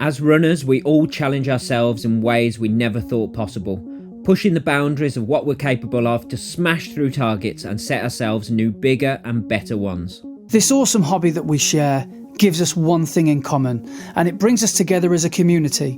As runners, we all challenge ourselves in ways we never thought possible, pushing the boundaries of what we're capable of to smash through targets and set ourselves new, bigger and better ones. This awesome hobby that we share gives us one thing in common, and it brings us together as a community.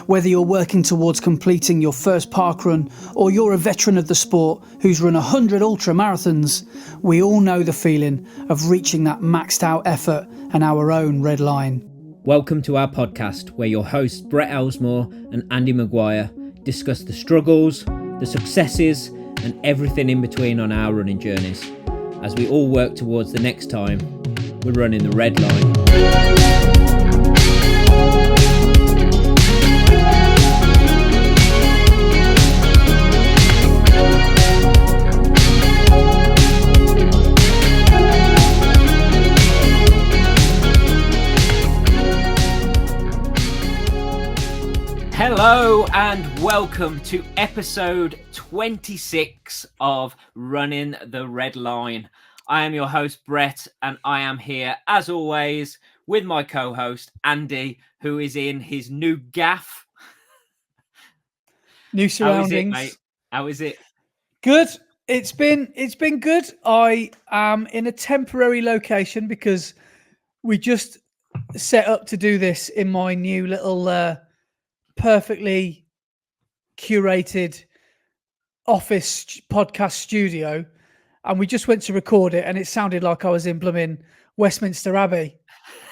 Whether you're working towards completing your first parkrun or you're a veteran of the sport who's run 100 ultra marathons, we all know the feeling of reaching that maxed out effort and our own red line. Welcome to our podcast, where your hosts Brett Elsmore and Andy Maguire discuss the struggles, the successes and everything in between on our running journeys, as we all work towards the next time we're running the red line. Hello and welcome to episode 26 of Running the Red Line. I am your host Brett, and I am here as always with my co-host Andy, who is in his new gaff. New surroundings. How is it, mate? How is it? Good. It's been good. I am in a temporary location because we just set up to do this in my new little perfectly curated office podcast studio, and we just went to record it, and it sounded like I was in blooming Westminster Abbey,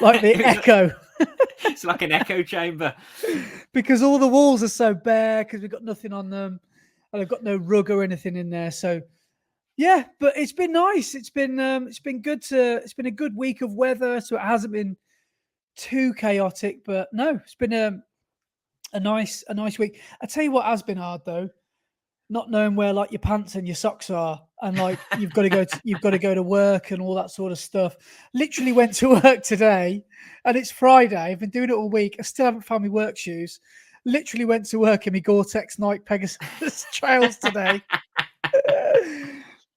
like the echo. It's like an echo chamber because all the walls are so bare because we've got nothing on them, and I've got no rug or anything in there. So yeah, but it's been nice. It's been good it's been a good week of weather, so it hasn't been too chaotic. But no, it's been a nice week. I tell you what has been hard though, not knowing where like your pants and your socks are, and like you've got to go to work and all that sort of stuff. Literally went to work today, and it's Friday. I've been doing it all week. I still haven't found my work shoes. Literally went to work in my Gore-Tex Nike Pegasus trails today.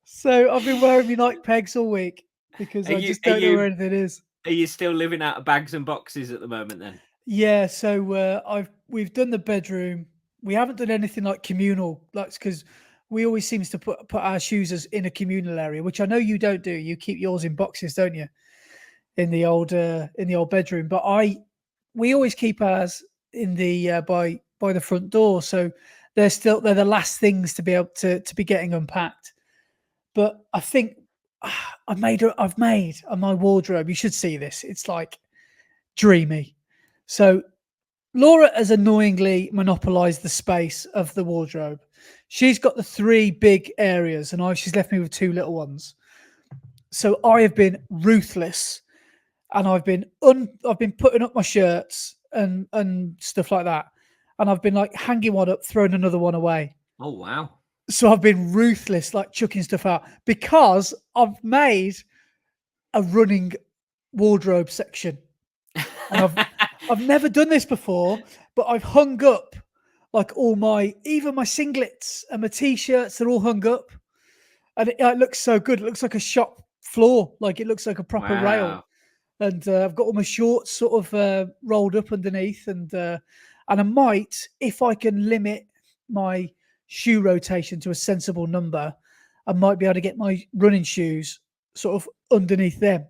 So I've been wearing my Nike Pegs all week because I just don't know where anything is. Are you still living out of bags and boxes at the moment then? Yeah, so we've done the bedroom. We haven't done anything like communal, like because we always seems to put our shoes in a communal area, which I know you don't do. You keep yours in boxes, don't you? In the old bedroom. But we always keep ours in the by the front door. So they're the last things to be able to be getting unpacked. But I think I've made my wardrobe. You should see this. It's like dreamy. So Laura has annoyingly monopolized the space of the wardrobe. She's got the three big areas, and she's left me with two little ones. So I have been ruthless, and I've been putting up my shirts and stuff like that, and I've been like hanging one up, throwing another one away. Oh wow! So I've been ruthless, like chucking stuff out, because I've made a running wardrobe section, and I've never done this before, but I've hung up like even my singlets and my t-shirts, they're all hung up, and it looks so good. It looks like a shop floor, like it looks like a proper rail. And I've got all my shorts sort of rolled up underneath, and I might, if I can limit my shoe rotation to a sensible number, I might be able to get my running shoes sort of underneath them,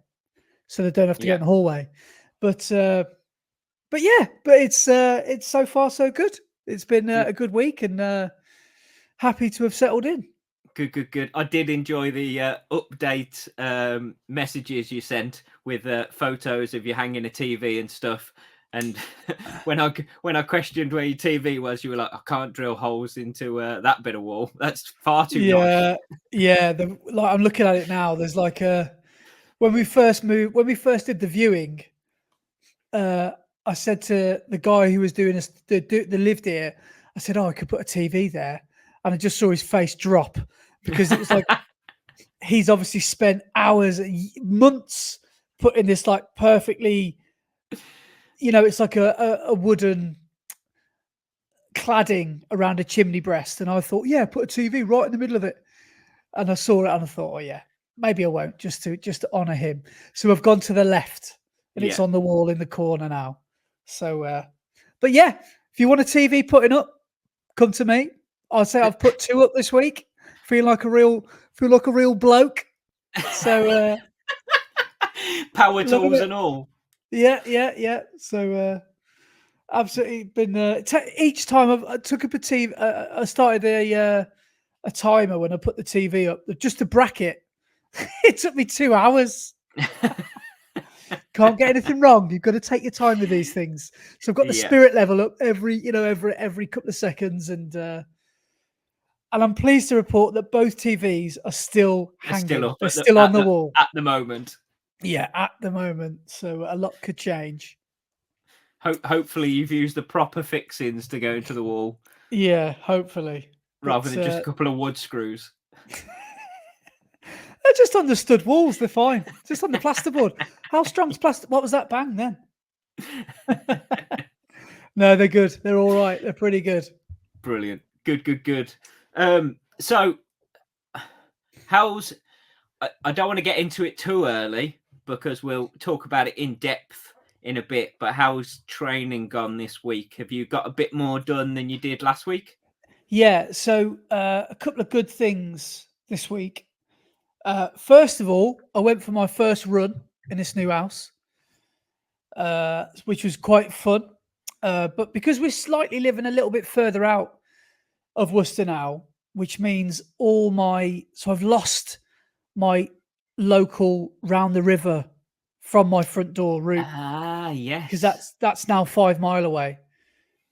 so they don't have to get in the hallway. But it's so far so good. It's been a good week, and happy to have settled in. Good. I did enjoy the update messages you sent with photos of you hanging a TV and stuff. And when I questioned where your TV was, you were like, "I can't drill holes into that bit of wall. That's far too nice." Yeah. I'm looking at it now. There's like when we first did the viewing. I said to the guy who was doing the lived here, I said, I could put a TV there. And I just saw his face drop, because it was like, he's obviously spent hours, months putting this like perfectly, it's like a wooden cladding around a chimney breast. And I thought, yeah, put a TV right in the middle of it. And I saw it and I thought, oh yeah, maybe I won't, just to honor him. So I've gone to the left, and it's on the wall in the corner now. So, but yeah, if you want a TV putting up, come to me. I'll say I've put 2 up this week. Feel like a real bloke. So, Power loving tools it. and all. Yeah. So, absolutely been each time I took up a TV. I started a timer when I put the TV up, just to bracket. It took me 2 hours. Can't get anything wrong. You've got to take your time with these things. So I've got the Yeah, spirit level up every couple of seconds, and I'm pleased to report that both TVs are still they're still hanging. up They're still on the wall. at the moment. Yeah, at the moment. So a lot could change. Hopefully, you've used the proper fixings to go into the wall Yeah, hopefully. rather But than just a couple of wood screws. they're just on the stud walls. They're fine. Just on the plasterboard. How strong's plaster? What was that bang then? No, they're good. They're all right. They're pretty good. Brilliant. Good. So, how's... I don't want to get into it too early because we'll talk about it in depth in a bit, but how's training gone this week? Have you got a bit more done than you did last week? Yeah. So a couple of good things this week. First of all, I went for my first run in this new house, which was quite fun. But because we're slightly living a little bit further out of Worcester now, which means so I've lost my local round the river from my front door route, Ah, because yes. that's now 5 mile away.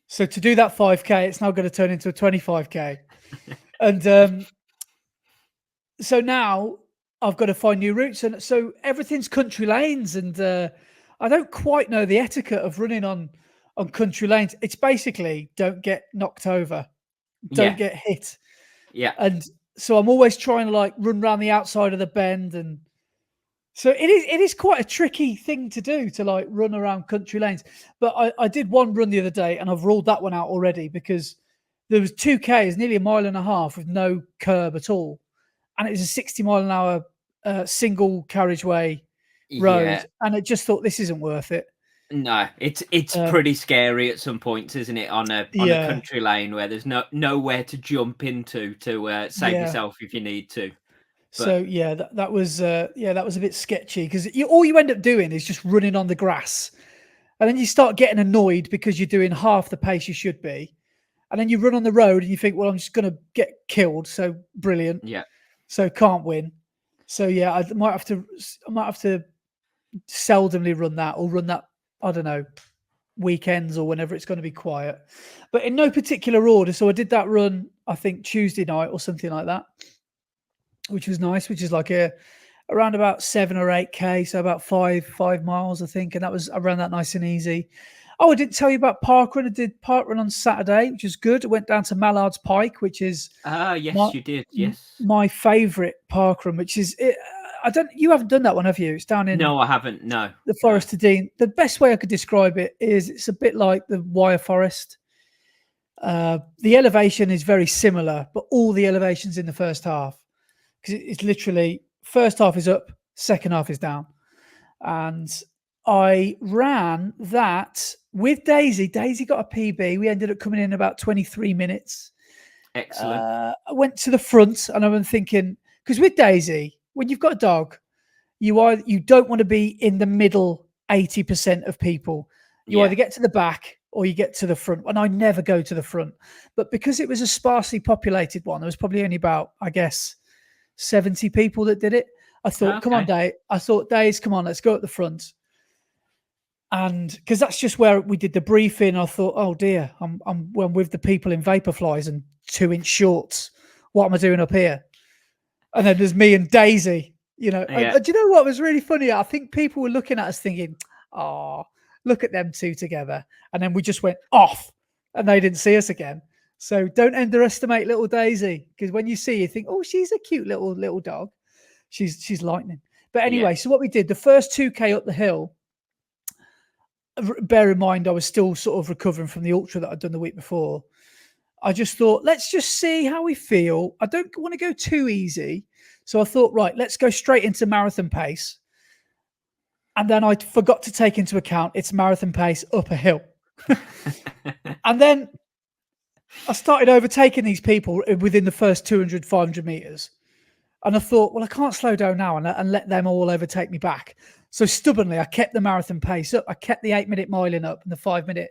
So to do that 5K, it's now going to turn into a 25K. And so now I've got to find new routes, and so everything's country lanes, and I don't quite know the etiquette of running on country lanes. It's basically don't get knocked over, Yeah. don't get hit, Yeah. and so I'm always trying to like run around the outside of the bend, and so it is quite a tricky thing to do, to like run around country lanes. But I did one run the other day, and I've ruled that one out already, because there was 2Ks, nearly a mile and a half with no curb at all, and it was a 60 mile an hour single carriageway road, Yeah. and I just thought, this isn't worth it. No, it's Um, pretty scary at some points, isn't it? On a yeah, country lane where there's nowhere to jump into to save yeah. yourself if you need to. But So yeah, that was that was a bit sketchy, because all you end up doing is just running on the grass, and then you start getting annoyed because you're doing half the pace you should be, and then you run on the road and you think, well, I'm just going to get killed. So brilliant. yeah, So can't win. So yeah, I might have to seldomly run that, or run that, I don't know, weekends or whenever it's going to be quiet, but in no particular order. So I did that run, I think Tuesday night or something like that, which was nice, which is like around about 7 or 8K, so about 5 miles, I think, and that was around that, nice and easy. Oh, I didn't tell you about Parkrun. I did Parkrun on Saturday, which is good. I went down to Mallard's Pike, which is my yes, you did. Yes. my favourite Parkrun, which is I don't. You haven't done that one, have you? It's down in No, I haven't. No, the no. Forest of Dean. The best way I could describe it is it's a bit like the Wire Forest. The elevation is very similar, but all the elevations in the first half, because it's literally first half is up, second half is down. And I ran that with Daisy. Daisy got a PB. We ended up coming in about 23 minutes. Excellent. I went to the front, and I've been thinking, because with Daisy, when you've got a dog, you don't want to be in the middle 80% of people. You Yeah, either get to the back or you get to the front. And I never go to the front. But because it was a sparsely populated one, there was probably only about, I guess, 70 people that did it. I thought, come on, okay. Dave. I thought, Days, come on, let's go at the front. And because that's just where we did the briefing, I thought, oh dear, I'm with the people in Vaporflies and 2-inch shorts. What am I doing up here? And then there's me and Daisy, Yeah, And do you know what was really funny? I think people were looking at us thinking, oh, look at them two together. And then we just went off, and they didn't see us again. So don't underestimate little Daisy, because when you see her, you think, oh, she's a cute little dog. She's lightning. But yeah, anyway, so what we did, the first 2K up the hill, bear in mind, I was still sort of recovering from the ultra that I'd done the week before. I just thought, let's just see how we feel. I don't want to go too easy. So I thought, right, let's go straight into marathon pace. And then I forgot to take into account its marathon pace up a hill. And then I started overtaking these people within the first 200, 500 meters. And I thought, well, I can't slow down now and let them all overtake me back. So stubbornly, I kept the marathon pace up. I kept the 8-minute mile in up and the 5-minute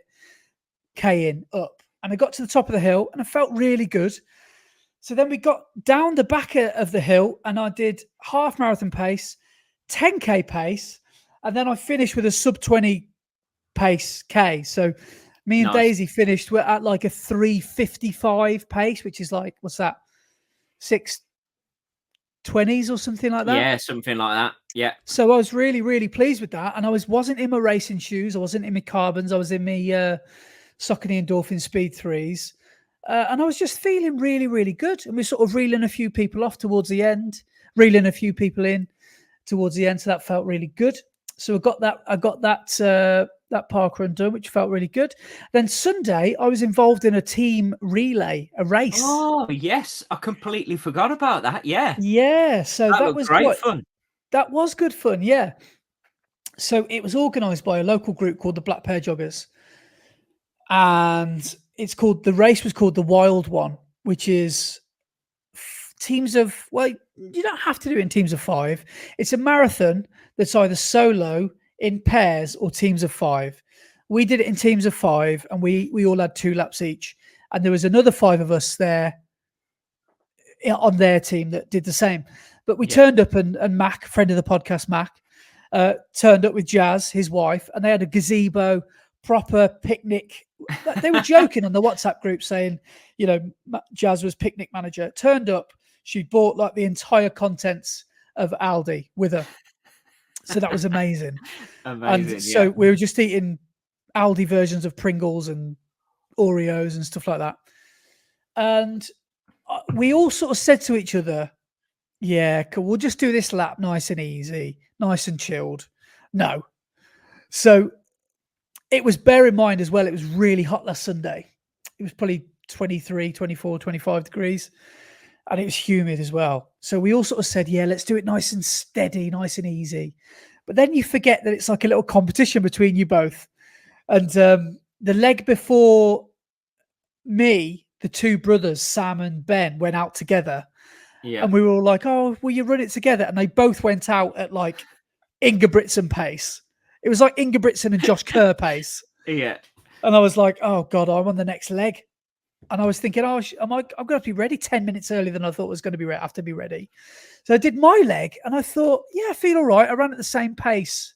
K in up. And I got to the top of the hill and I felt really good. So then we got down the back of the hill and I did half marathon pace, 10K pace, and then I finished with a sub 20 pace K. So me and Daisy finished at like a 3:55 pace, which is like, what's that? 6:20s or something like that. Yeah, something like that. Yeah. So I was really, really pleased with that. And I wasn't in my racing shoes. I wasn't in my carbons. I was in my Saucony Endorphin Speed 3s. And I was just feeling really, really good. And we're sort of reeling a few people off towards the end, reeling a few people in towards the end. So that felt really good. So I got that Parkrun done, which felt really good. Then Sunday, I was involved in a team relay, a race. Oh, yes. I completely forgot about that. Yeah. Yeah. So that was great fun. That was good fun. Yeah. So it was organised by a local group called the Black Pair Joggers. And the race was called the Wild One, which is teams of, well, you don't have to do it in teams of 5. It's a marathon that's either solo, in pairs, or teams of 5. We did it in teams of 5 and we all had 2 laps each. And there was another 5 of us there on their team that did the same. But we turned up and Mack, friend of the podcast, Mack, turned up with Jazz, his wife, and they had a gazebo, proper picnic. They were joking on the WhatsApp group saying, Jazz was picnic manager. Turned up, she bought like the entire contents of Aldi with her. So that was amazing. And so we were just eating Aldi versions of Pringles and Oreos and stuff like that. And we all sort of said to each other, yeah, cool, we'll just do this lap nice and easy, nice and chilled. No. So it was, bear in mind as well, it was really hot last Sunday. It was probably 23, 24, 25 degrees. And it was humid as well. So we all sort of said, yeah, let's do it nice and steady, nice and easy. But then you forget that it's like a little competition between you both. And the leg before me, the 2 brothers, Sam and Ben, went out together. Yeah. And we were all like, oh, will you run it together? And they both went out at like Ingebrigtsen pace. It was like Ingebrigtsen and Josh Kerr pace. Yeah. And I was like, oh, God, I'm on the next leg. And I was thinking, I'm going to have to be ready 10 minutes earlier than I thought I was going to be ready. I have to be ready. So I did my leg and I thought, yeah, I feel all right. I ran at the same pace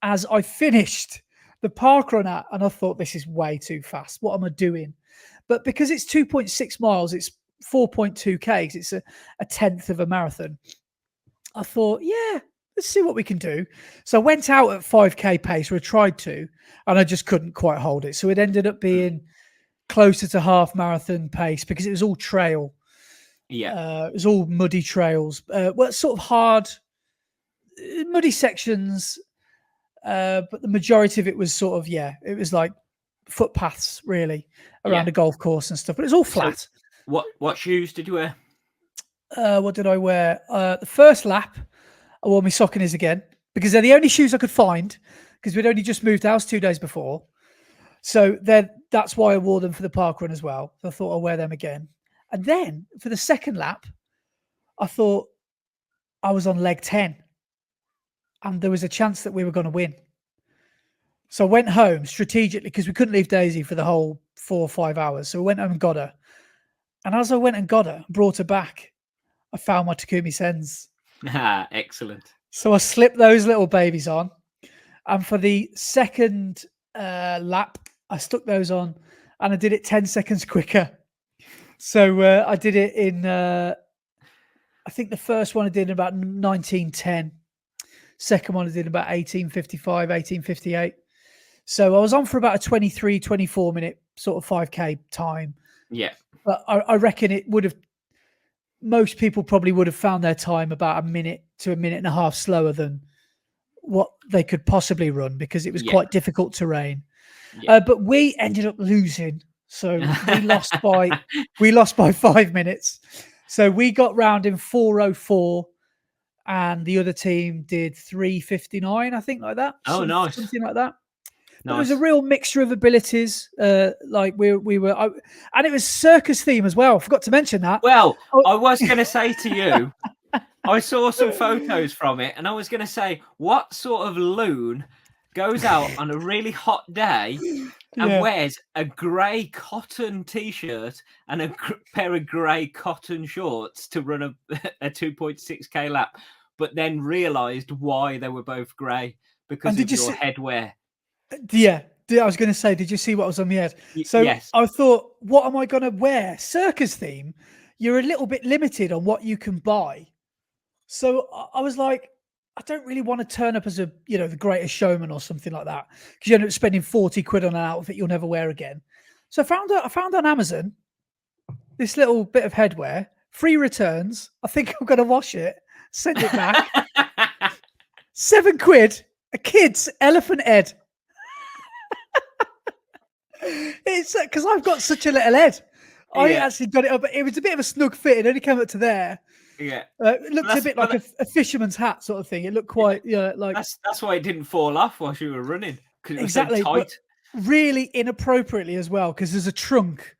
as I finished the Parkrun at. And I thought, this is way too fast. What am I doing? But because it's 2.6 miles, it's 4.2 Ks. It's a tenth of a marathon. I thought, yeah, let's see what we can do. So I went out at 5K pace, or I tried to, and I just couldn't quite hold it. So it ended up being closer to half marathon pace because it was all trail. Yeah. It was all muddy trails. Well, sort of hard, muddy sections. But the majority of it was sort of, it was like footpaths really around a golf course and stuff, but it was all flat. So what shoes did you wear? What did I wear? The first lap, I wore my Sauconys again because they're the only shoes I could find because we'd only just moved house 2 days before. So then that's why I wore them for the Parkrun as well. So I thought I'll wear them again. And then for the second lap, I thought I was on leg 10 and there was a chance that we were going to win. So I went home strategically because we couldn't leave Daisy for the whole 4 or 5 hours. So I went home and got her. And as I went and got her, brought her back, I found my Takumi Sens. Excellent. So I slipped those little babies on. And for the second lap, I stuck those on and I did it 10 seconds quicker. So I did it in, I think the first one I did in about 19:10. Second one I did in about 18:55, 18:58. So I was on for about a 23, 24 minute sort of 5K time. Yeah. But I reckon it would have, most people probably would have found their time about a minute to a minute and a half slower than what they could possibly run because it was quite difficult terrain. Yeah. But we ended up losing. So we lost by 5 minutes. So we got round in 4:04 and the other team did 3:59, I think, like that. Oh, nice. Something like that. But it was a Nice. real mixture of abilities. Like we were, and it was circus theme as well. Forgot to mention that. Well, Oh, I was going to say to you, I saw some photos from it, and I was going to say, what sort of loon goes out on a really hot day and yeah. wears a grey cotton t-shirt and a pair of grey cotton shorts to run a 2.6k lap, but then realised why they were both grey because And of did you your see? headwear. Yeah. I was going to say, did you see what was on the head? So Yes. I thought, what am I going to wear? Circus theme. You're a little bit limited on what you can buy. So I was like, I don't really want to turn up as the greatest showman or something like that, because you end up spending 40 quid on an outfit you'll never wear again. So I found on Amazon this little bit of headwear, free returns. I think I'm going to wash it, send it back. 7 quid, a kid's elephant head. It's because I've got such a little head. I actually got it up. It was a bit of a snug fit. It only came up to there. Yeah. It looked a bit like a fisherman's hat sort of thing. It looked quite, like that's why it didn't fall off while you were running, because it was exactly so tight. Really inappropriately as well, because there's a trunk,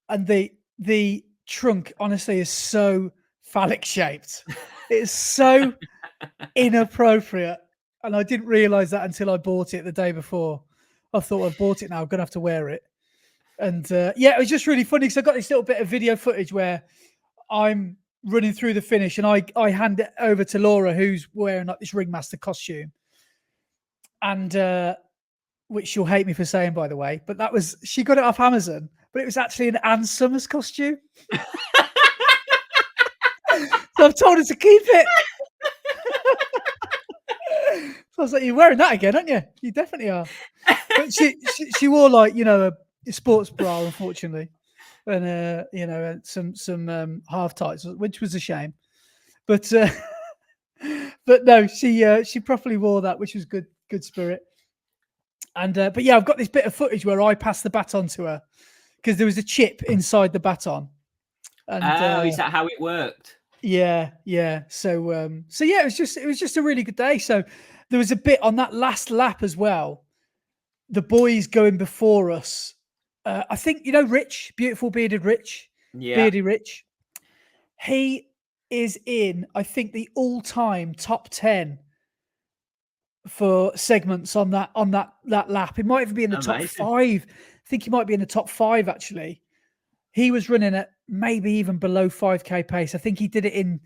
and the trunk honestly is so phallic shaped. It's so inappropriate, and I didn't realize that until I bought it the day before. I thought, I've bought it now, I'm gonna have to wear it. And it was just really funny because I got this little bit of video footage where I'm running through the finish, and I hand it over to Laura, who's wearing like this ringmaster costume, and which she'll hate me for saying, by the way, but she got it off Amazon, but it was actually an Ann Summers costume. So I've told her to keep it. So I was like, "You're wearing that again, aren't you? You definitely are." But she wore like a sports bra, unfortunately, and some half tights, which was a shame. But but no, she properly wore that, which was good spirit. And but yeah, I've got this bit of footage where I passed the baton to her because there was a chip inside the baton. And is that how it worked? Yeah. So yeah, it was just a really good day. So there was a bit on that last lap as well. The boys going before us. I think Rich, beautiful bearded Rich, Beardy Rich. He is in, I think, the all-time top 10 for segments on that lap. It might even be in the top 5. I think he might be in the top 5 actually. He was running at maybe even below 5k pace. I think he did it in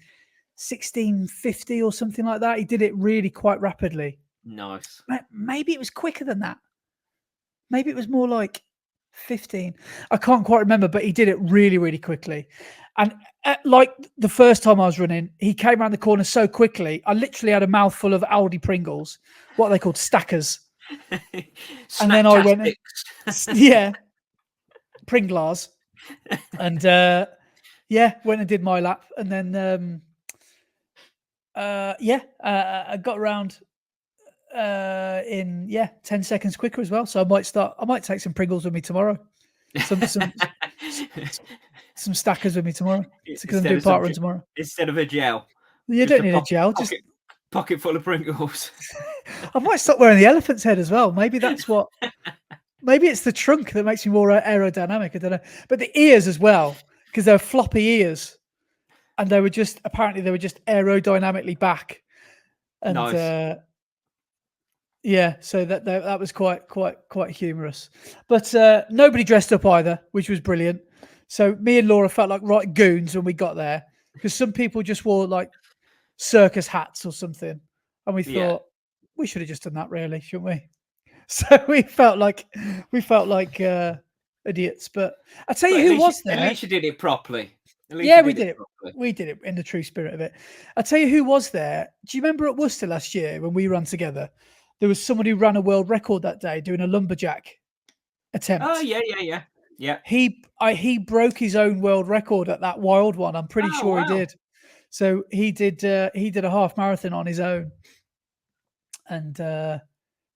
16:50 or something like that. He did it really quite rapidly. Nice. Maybe it was quicker than that. Maybe it was more like 15. I can't quite remember, but he did it really, really quickly. And like the first time I was running, he came around the corner so quickly. I literally had a mouthful of Aldi Pringles, what are they called, stackers. And then I went, Pringlars. And went and did my lap. And then, I got around in 10 seconds quicker as well. So I might take some Pringles with me tomorrow. Some stackers with me tomorrow, because I'm doing Parkrun tomorrow. Instead of a gel. You don't need a gel. Just pocket full of Pringles. I might stop wearing the elephant's head as well. Maybe that's what. Maybe it's the trunk that makes me more aerodynamic. I don't know. But the ears as well, because they're floppy ears, and they were just aerodynamically back. And nice. So that was quite humorous. But nobody dressed up either, which was brilliant. So me and Laura felt like right goons when we got there, because some people just wore like circus hats or something, and we thought we should have just done that, really, shouldn't we? So we felt like idiots. But I tell you who was there. At least you did it properly. We did it. We did it in the true spirit of it. I tell you who was there. Do you remember at Worcester last year when we ran together? There was someone who ran a world record that day doing a lumberjack attempt. Oh yeah. He broke his own world record at that wild one. I'm pretty sure he did. So he did a half marathon on his own. And so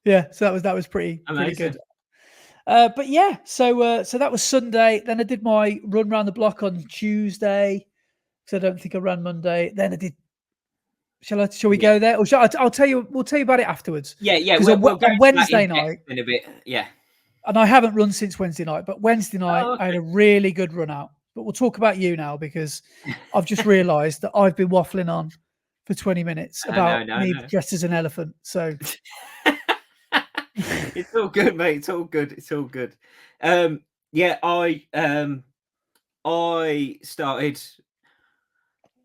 that was pretty good. But yeah, so that was Sunday. Then I did my run around the block on Tuesday, because I don't think I ran Monday. Then I did Shall we go there, or I'll tell you? We'll tell you about it afterwards. Yeah. Because We'll go on into Wednesday that night in a bit. Yeah. and I haven't run since Wednesday night, but Wednesday night Oh, I had okay. a really good run out. But we'll talk about you now because I've just realised that I've been waffling on for 20 minutes about me dressed as an elephant. So it's all good, mate. It's all good. It's all good. Yeah, I started.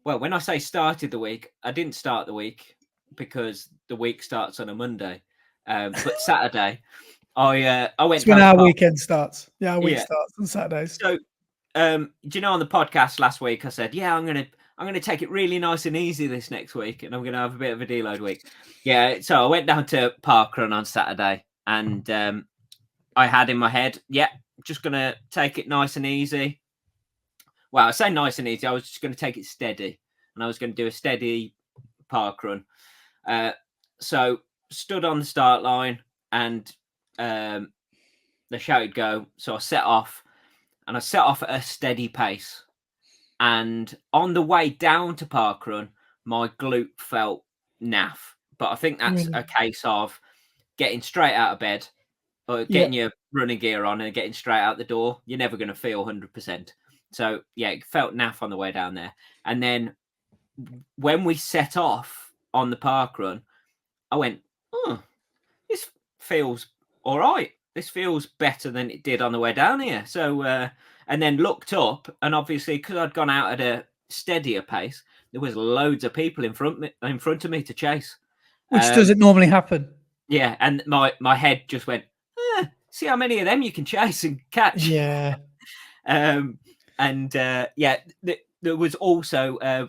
Well, when I say started the week, I didn't start the week because the week starts on a Monday. But Saturday, I went it's when down to our Park. weekend starts. Yeah, our week Yeah. starts on Saturdays. So, do you know on the podcast last week I said, yeah, I'm gonna take it really nice and easy this next week, and I'm gonna have a bit of a deload week. Yeah. So I went down to Parkrun on Saturday, and I had in my head, yeah, just gonna take it nice and easy. Well, I say nice and easy. I was just gonna take it steady, and I was gonna do a steady Parkrun. So stood on the start line, and they shouted go. So I set off. And I set off at a steady pace. And on the way down to Parkrun, my glute felt naff. But I think that's a case of getting straight out of bed, or getting your running gear on and getting straight out the door. You're never going to feel 100%. So, yeah, it felt naff on the way down there. And then when we set off on the Parkrun, I went, oh, this feels all right. This feels better than it did on the way down here. So, and then looked up, and obviously, because I'd gone out at a steadier pace, there was loads of people in front of me to chase, which doesn't normally happen. Yeah, and my head just went, see how many of them you can chase and catch. Yeah. And yeah, there was also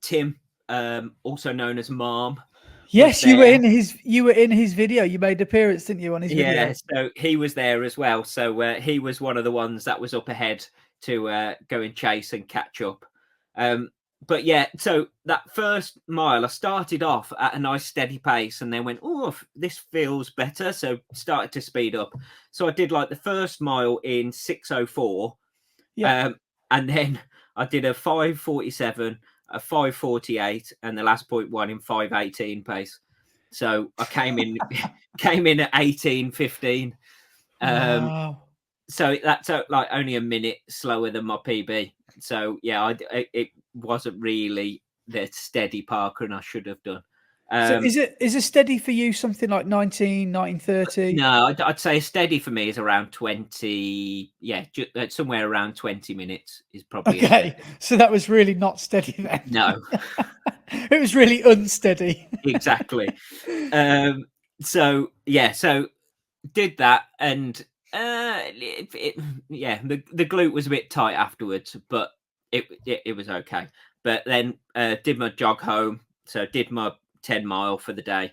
Tim, also known as Mom. Yes, you were in his video. You made an appearance, didn't you, on his video? Yeah, so he was there as well. So he was one of the ones that was up ahead to go and chase and catch up. But yeah, so that first mile, I started off at a nice steady pace and then went, oh, this feels better. So started to speed up. So I did like the first mile in 6:04. Yeah. And then I did a 5:47, a 5:48, and the last point one in 5:18 pace. So I came in at 18:15. Wow. So that's like only a minute slower than my PB. So yeah, it wasn't really the steady Parkrun I should have done. So is a steady for you something like 19:30? No, I'd say a steady for me is around 20. Yeah, somewhere around 20 minutes is probably okay. So that was really not steady then. No, it was really unsteady. Exactly. So yeah, so did that, and yeah, the glute was a bit tight afterwards, but it was okay. But then did my jog home, so did my 10-mile for the day,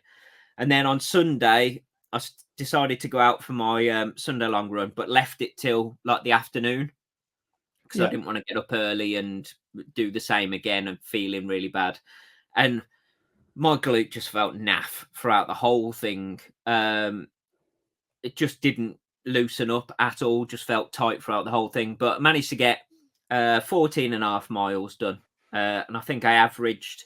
and then on Sunday I decided to go out for my Sunday long run, but left it till like the afternoon because I didn't want to get up early and do the same again and feeling really bad. And my glute just felt naff throughout the whole thing. It just didn't loosen up at all, just felt tight throughout the whole thing. But I managed to get 14.5 miles done. And I think I averaged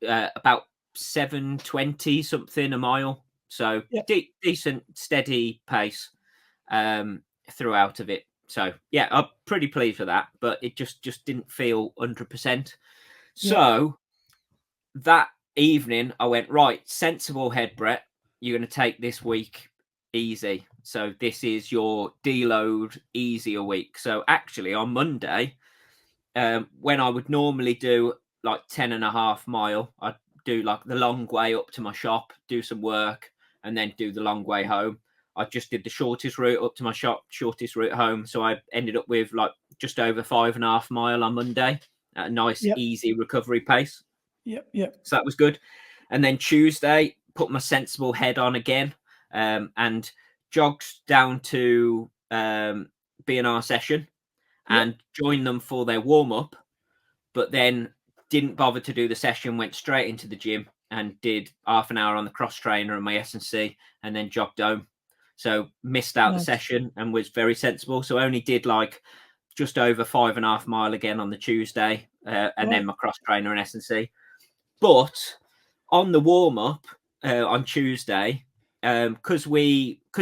about 7:20 something a mile. So decent, steady pace throughout of it. So yeah, I'm pretty pleased with that. But it just didn't feel 100%. So that evening, I went, right, sensible head, Brett. You're going to take this week easy. So this is your deload easier week. So actually on Monday, when I would normally do like 10.5 mile, I'd do like the long way up to my shop, do some work, and then do the long way home. I just did the shortest route up to my shop, shortest route home. So I ended up with like just over 5.5 mile on Monday at a nice, easy recovery pace. Yep. So that was good. And then Tuesday, put my sensible head on again and jogged down to B&R session and joined them for their warm-up, but then didn't bother to do the session, went straight into the gym and did half an hour on the cross trainer and my S&C and then jogged home. So missed out the session and was very sensible. So only did like just over 5.5 mile again on the Tuesday and then Right. my cross trainer and S&C. But on the warm up on Tuesday, because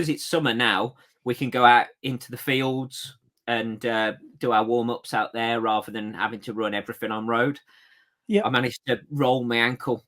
it's summer now, we can go out into the fields and do our warm ups out there rather than having to run everything on road. Yeah. I managed to roll my ankle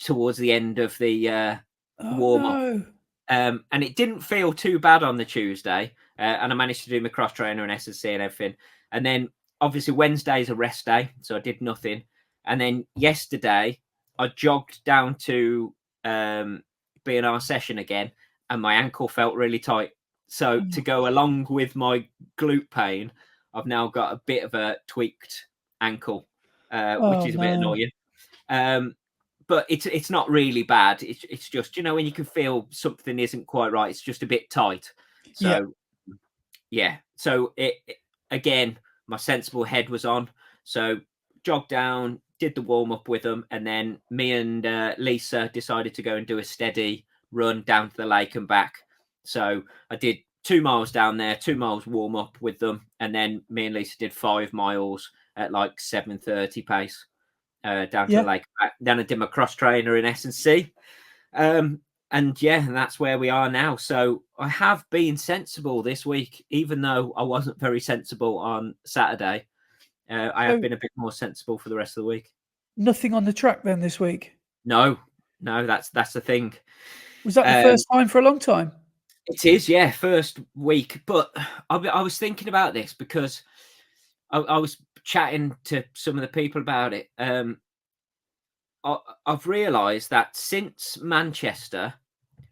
towards the end of the Oh warm up. no. And it didn't feel too bad on the Tuesday. And I managed to do my cross trainer and S&C and everything. And then obviously Wednesday's a rest day, so I did nothing. And then yesterday I jogged down to B&R session again, and my ankle felt really tight. So to go along with my glute pain, I've now got a bit of a tweaked ankle, which is a bit no. annoying. But it's not really bad. It's just, when you can feel something isn't quite right, it's just a bit tight. Yeah. So yeah. So again, my sensible head was on. So jogged down, did the warm up with them, and then me and Lisa decided to go and do a steady run down to the lake and back. So I did 2 miles down there, 2 miles warm up with them, and then me and Lisa did 5 miles at like 7:30 pace down to the lake. Then I did my cross trainer in S&C. And yeah, and that's where we are now. So I have been sensible this week, even though I wasn't very sensible on Saturday. I have So been a bit more sensible for the rest of the week. nothing on the track then this week. No, that's the thing. Was that the first time for a long time? It is, yeah, first week. But I was thinking about this because I was chatting to some of the people about it. I've realised that since Manchester,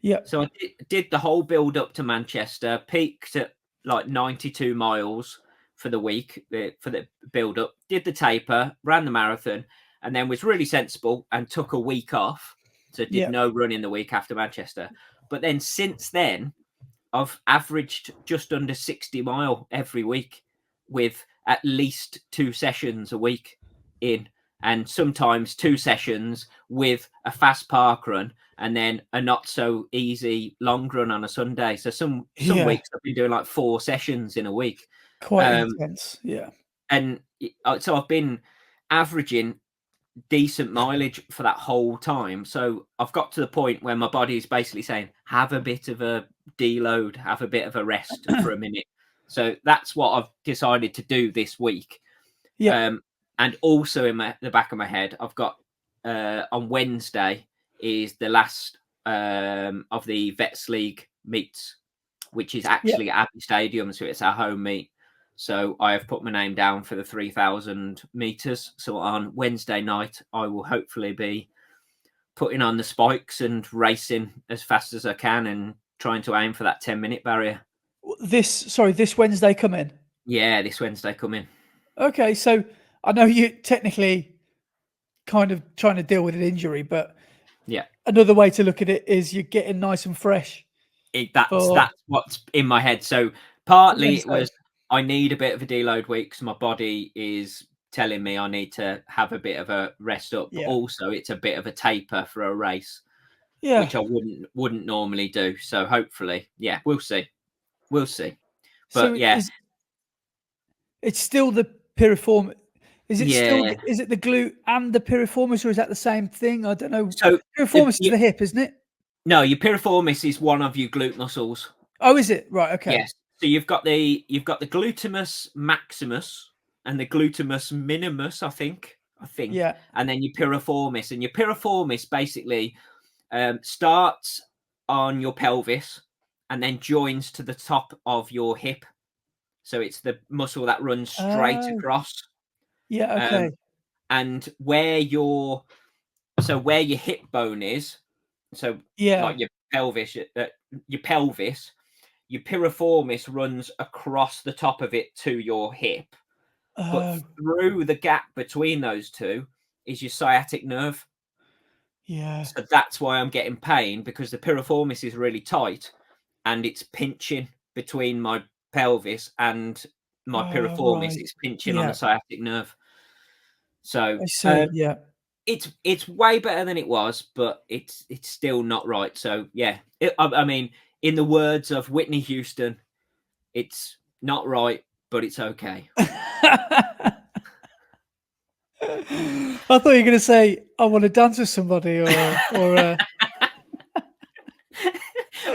Yeah. so I did the whole build up to Manchester, peaked at like 92 miles for the week, for the build up, did the taper, ran the marathon, and then was really sensible and took a week off. So did Yeah. no running the week after Manchester. But then since then, I've averaged just under 60 mile every week with at least 2 sessions a week in, and sometimes 2 sessions with a fast park run and then a not so easy long run on a Sunday. So some Yeah. weeks I've been doing like 4 sessions in a week. Quite intense. Yeah. And so I've been averaging decent mileage for that whole time. So I've got to the point where my body is basically saying, have a bit of a deload, have a bit of a rest for a minute. So that's what I've decided to do this week. Yeah. And also in the back of my head, I've got on Wednesday is the last of the Vets League meets, which is actually at Abbey Stadium. So it's our home meet. So I have put my name down for the 3,000 meters. So on Wednesday night, I will hopefully be putting on the spikes and racing as fast as I can and trying to aim for that 10-minute barrier. This Wednesday coming. Yeah, this Wednesday coming. Okay, so I know you technically kind of trying to deal with an injury, but yeah, another way to look at it is you're getting nice and fresh. That's what's in my head. So partly it Wednesday. was I need a bit of a deload week because my body is telling me I need to have a bit of a rest up. But Yeah. also it's a bit of a taper for a race, Yeah. which I wouldn't normally do. So hopefully, yeah, we'll see. We'll see. So But yeah, it's still the piriform. Is it still? yeah. Is it the glute and the piriformis, or is that the same thing? I don't know. So Piriformis is the hip, isn't it? no, your piriformis is one of your glute muscles. Oh, is it? Right. Okay. Yes. So you've got the glutamus maximus and the glutamus minimus, I think. Yeah. And then your piriformis. And your piriformis basically starts on your pelvis and then joins to the top of your hip. So it's the muscle that runs straight Oh. across. Yeah. Okay. And where your hip bone is, so Yeah. like your pelvis, your piriformis runs across the top of it to your hip, but Oh. through the gap between those two is your sciatic nerve. Yeah. So that's why I'm getting pain, because the piriformis is really tight and it's pinching between my pelvis and my piriformis. Right. It's pinching on Yeah. the sciatic nerve. So I see. Yeah. it's way better than it was, but it's still not right. So yeah, I mean, in the words of Whitney Houston, it's not right, but it's okay. I thought you were going to say, I want to dance with somebody or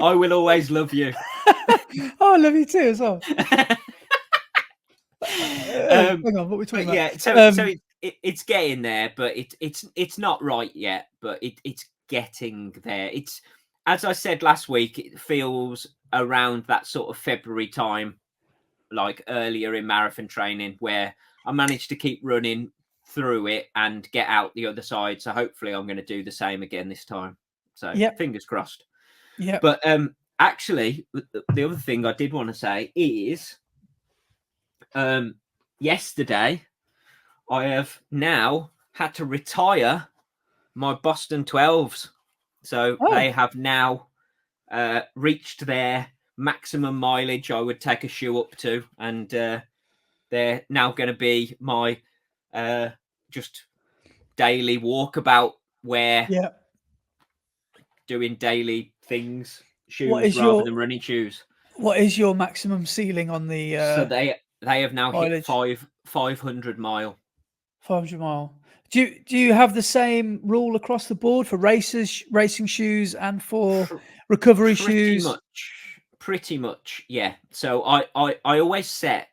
I will always love you. Oh, I love you too as well. Hang on, what are we talking But about? yeah, so it's getting there, but it's not right yet, but it's getting there. It's, as I said last week, it feels around that sort of February time, like earlier in marathon training, where I managed to keep running through it and get out the other side. So hopefully I'm going to do the same again this time. So Yep. fingers crossed. Yeah. But actually, the other thing I did want to say is yesterday I have now had to retire my Boston 12s. So they Oh, have now reached their maximum mileage I would take a shoe up to. And they're now going to be my just daily walkabout, where yeah. doing daily things, What shoes is rather your than running shoes. maximum ceiling on So the they have now hit mileage? 500 mile. 500 mile. Do you have the same rule across the board for races, racing shoes, and for Pr- recovery Pretty shoes? much, yeah. So I always set.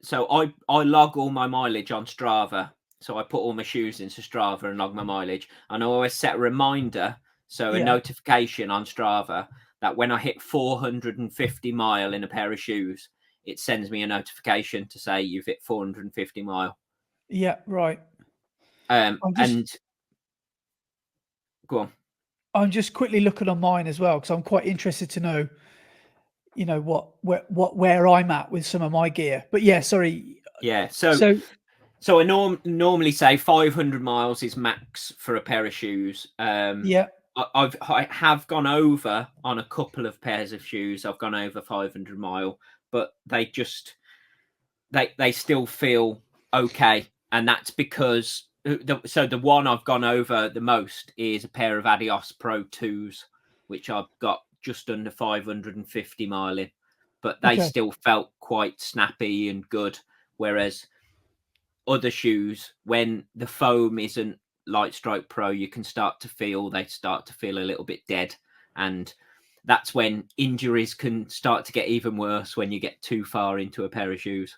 So I log all my mileage on Strava. So I put all my shoes into Strava and log my mileage, and I always set a reminder, so a Yeah. notification on Strava, that when I hit 450 mile in a pair of shoes, it sends me a notification to say you've hit 450 mile. Yeah. Right. I'm just And go on. I'm just quickly looking on mine as well because I'm quite interested to know, where I'm at with some of my gear. But yeah, sorry. Yeah. So So I normally say 500 miles is max for a pair of shoes. yeah, I have gone over on a couple of pairs of shoes. I've gone over 500 mile, but they still feel okay, and that's because the one I've gone over the most is a pair of Adios Pro 2s, which I've got just under 550 mile in, but they okay, still felt quite snappy and good. Whereas other shoes, when the foam isn't Lightstrike Pro, you can start to feel a little bit dead, and that's when injuries can start to get even worse when you get too far into a pair of shoes.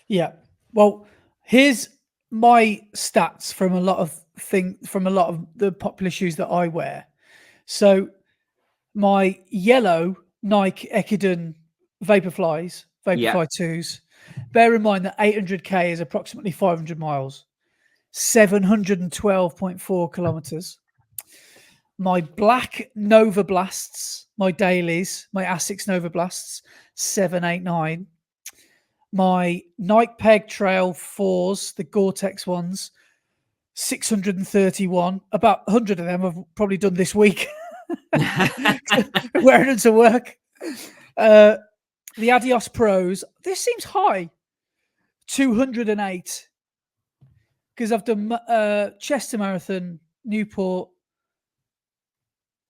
yeah. Well, here's my stats from a lot of the popular shoes that I wear. So my yellow Nike Ekiden Yeah. Vaporfly 2s. Bear in mind that 800k is approximately 500 miles, 712.4 kilometers. My black Nova Blasts, my dailies, my Asics Nova Blasts, 789. My Nike Peg Trail 4s, the Gore-Tex ones, 631. About 100 of them I've probably done this week. Wearing them to work. The Adios Pros, this seems high. 208. Because I've done Chester Marathon, Newport.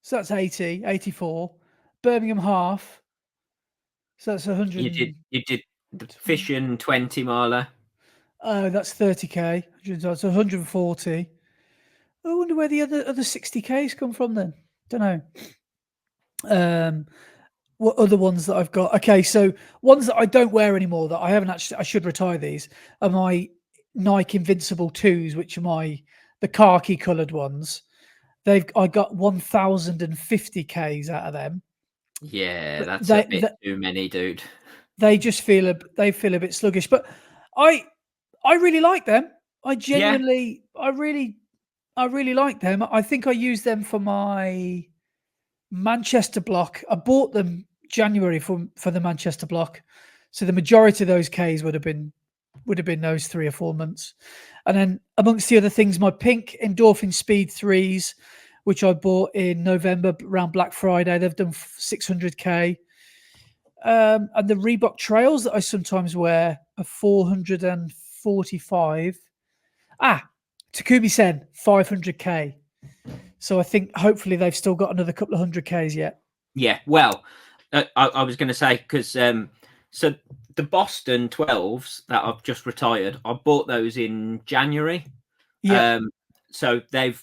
So that's 80, 84. Birmingham Half. So that's 100. You did the fishing 20 miler. Oh, that's 30k. That's 140. I wonder where the other 60k's come from then. Don't know. What other ones that I've got? Okay, so ones that I don't wear anymore that I haven't actually, I should retire these, are my Nike Invincible 2s, which are the khaki coloured ones. I got 1050k's out of them. Yeah, But that's a bit too many, dude. they just feel a bit sluggish. But I really like them. I Yeah. genuinely, I really like them. I think I use them for my Manchester block. I bought them January for the Manchester block, so the majority of those Ks would have been those 3 or 4 months. And then amongst the other things, my pink Endorphin Speed 3s, which I bought in November around Black Friday, they've done 600k. And the Reebok Trails that I sometimes wear are 445. Takumi Sen 500k. So I think hopefully they've still got another couple of 100k's yet. Yeah. Well, I was going to say, because so the Boston 12s that I've just retired, I bought those in January. Yeah. So they've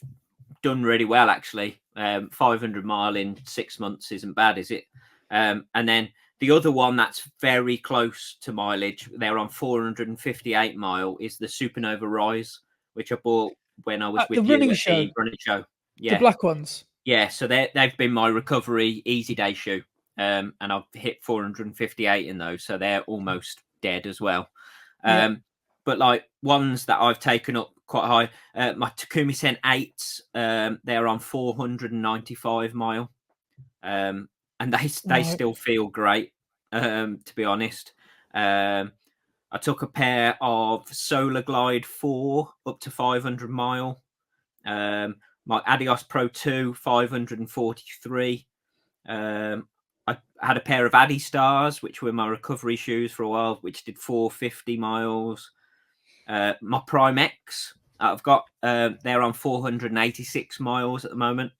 done really well actually. 500 mile in 6 months isn't bad, is it? And then the other one that's very close to mileage, they're on 458 mile, is the Supernova Rise, which I bought when I was At the with you running at show, the running show. the Yeah, black ones. yeah. So they've been my recovery easy day shoe, and I've hit 458 in those, so they're almost dead as well. Yeah. But like ones that I've taken up quite high, my Takumi Sen 8s, they're on 495 mile, and they Right. still feel great. To be honest, I took a pair of Solar Glide 4 up to 500 mile. My Adios Pro 2 543. I had a pair of Adi Stars, which were my recovery shoes for a while, which did 450 miles. My Prime X, I've got, they're on 486 miles at the moment.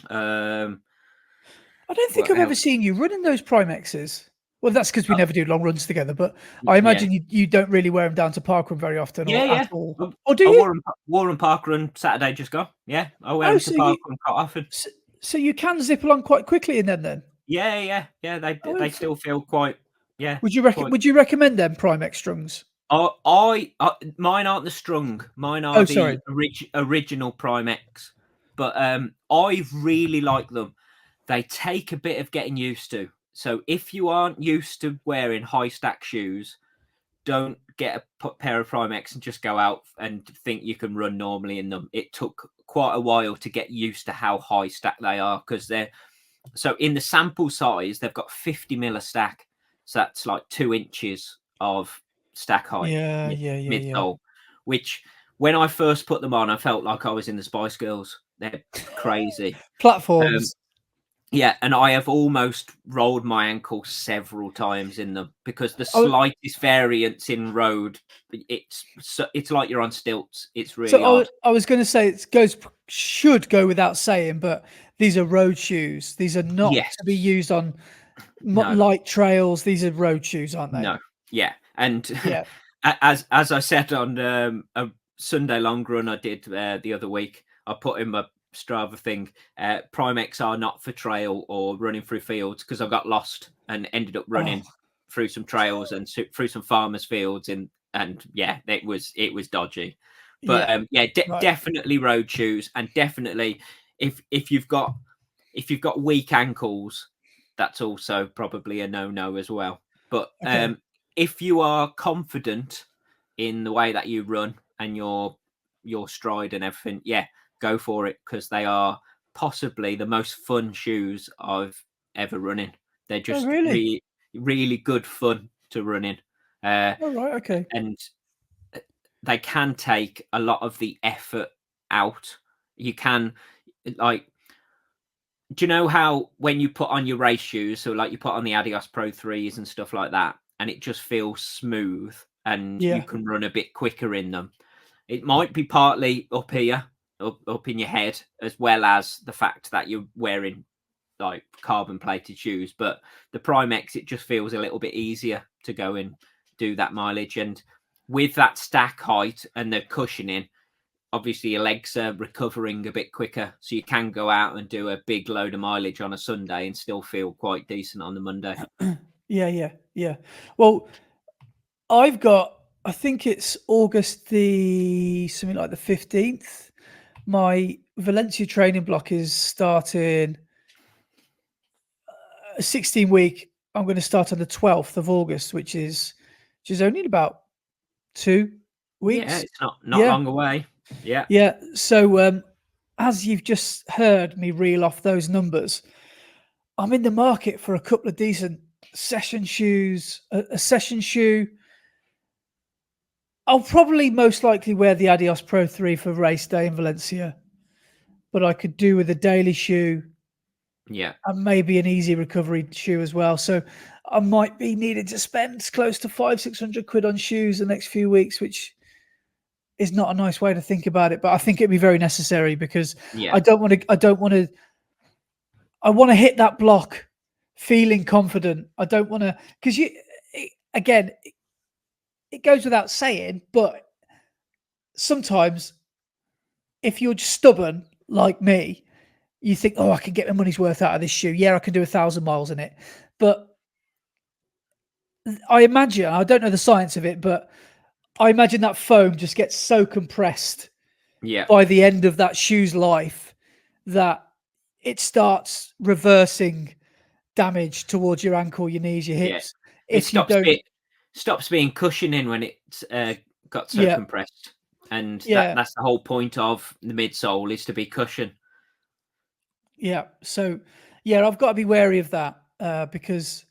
I don't think What I've ever else? seen you running those Primexes. Well, that's because we Uh, never do long runs together. But I yeah, imagine you don't really wear them down to Parkrun very often, yeah, or at yeah. all. I, Or do I you? wore them Parkrun Saturday just gone. Yeah, I wear Oh, them to so you Parkrun quite often. so, so you can zip along quite quickly in them then. Yeah, yeah, yeah. Oh, They still feel quite, yeah, quite. would you recommend them Primex strungs? Mine aren't the strung. Mine are Oh, the sorry. original Prime X. But I really like them. They take a bit of getting used to. So if you aren't used to wearing high stack shoes, don't get a pair of Prime X and just go out and think you can run normally in them. It took quite a while to get used to how high stack they are, because they're so in the sample size they've got 50 mil a stack, so that's like 2 inches of stack height Yeah, yeah, yeah, yeah. midsole, which when I first put them on I felt like I was in the Spice Girls. They're crazy. um, Platforms. yeah, and I have almost rolled my ankle several times in them, because the I, slightest variance in road, it's like you're on stilts. It's really so odd. I was going to say should go without saying, but these are road shoes. These are not Yes. to be used on No. light trails. These are road shoes, aren't they? No, yeah, and Yeah. as I said on a Sunday long run I did the other week, I put in my Strava thing. Primex are not for trail or running through fields, because I got lost and ended up Oh, running through some trails and through some farmers' fields, and yeah, it was dodgy. But yeah. yeah, Right. definitely road shoes, and definitely if you've got weak ankles, that's also probably a no as well. But Okay. if you are confident in the way that you run and your stride and everything, yeah, go for it, because they are possibly the most fun shoes I've ever run in. They're Oh, just really? really good fun to run in, uh, Oh, right. Okay. and they can take a lot of the effort out. You can, like, do you know how when you put on your race shoes, so like you put on the Adios Pro 3s and stuff like that, and it just feels smooth and you Yeah. can run a bit quicker in them? It might be partly up here, up in your head, as well as the fact that you're wearing like carbon plated shoes. But the Prime X, it just feels a little bit easier to go and do that mileage. And with that stack height and the cushioning, obviously your legs are recovering a bit quicker, so you can go out and do a big load of mileage on a Sunday and still feel quite decent on the Monday. Yeah, yeah, yeah. Well, I've got, I think it's August the something like the 15th. My Valencia training block is starting a 16-week. I'm going to start on the 12th of August, which is only in about 2 Yeah, weeks. it's not Yeah. long away. Yeah, Yeah. So as you've just heard me reel off those numbers, I'm in the market for a couple of decent session shoes, a session shoe. I'll probably most likely wear the Adios Pro 3 for race day in Valencia, but I could do with a daily shoe yeah, and maybe an easy recovery shoe as well. So I might be needing to spend close to 500-600 quid on shoes the next few weeks, which is not a nice way to think about it, but I think it'd be very necessary because yeah, I don't want to. I want to hit that block feeling confident. I don't want to because again, it goes without saying, but sometimes if you're just stubborn like me, you think, oh, I can get my money's worth out of this shoe. Yeah, I can do 1,000 miles in it. But I imagine, I don't know the science of it, but I imagine that foam just gets so compressed Yeah. by the end of that shoe's life that it starts reversing damage towards your ankle, your knees, your Yeah. hips. It If you don't, stops being cushioning when it's got so yeah, compressed. And yeah, that's the whole point of the midsole, is to be cushion. yeah. So, yeah, I've got to be wary of that because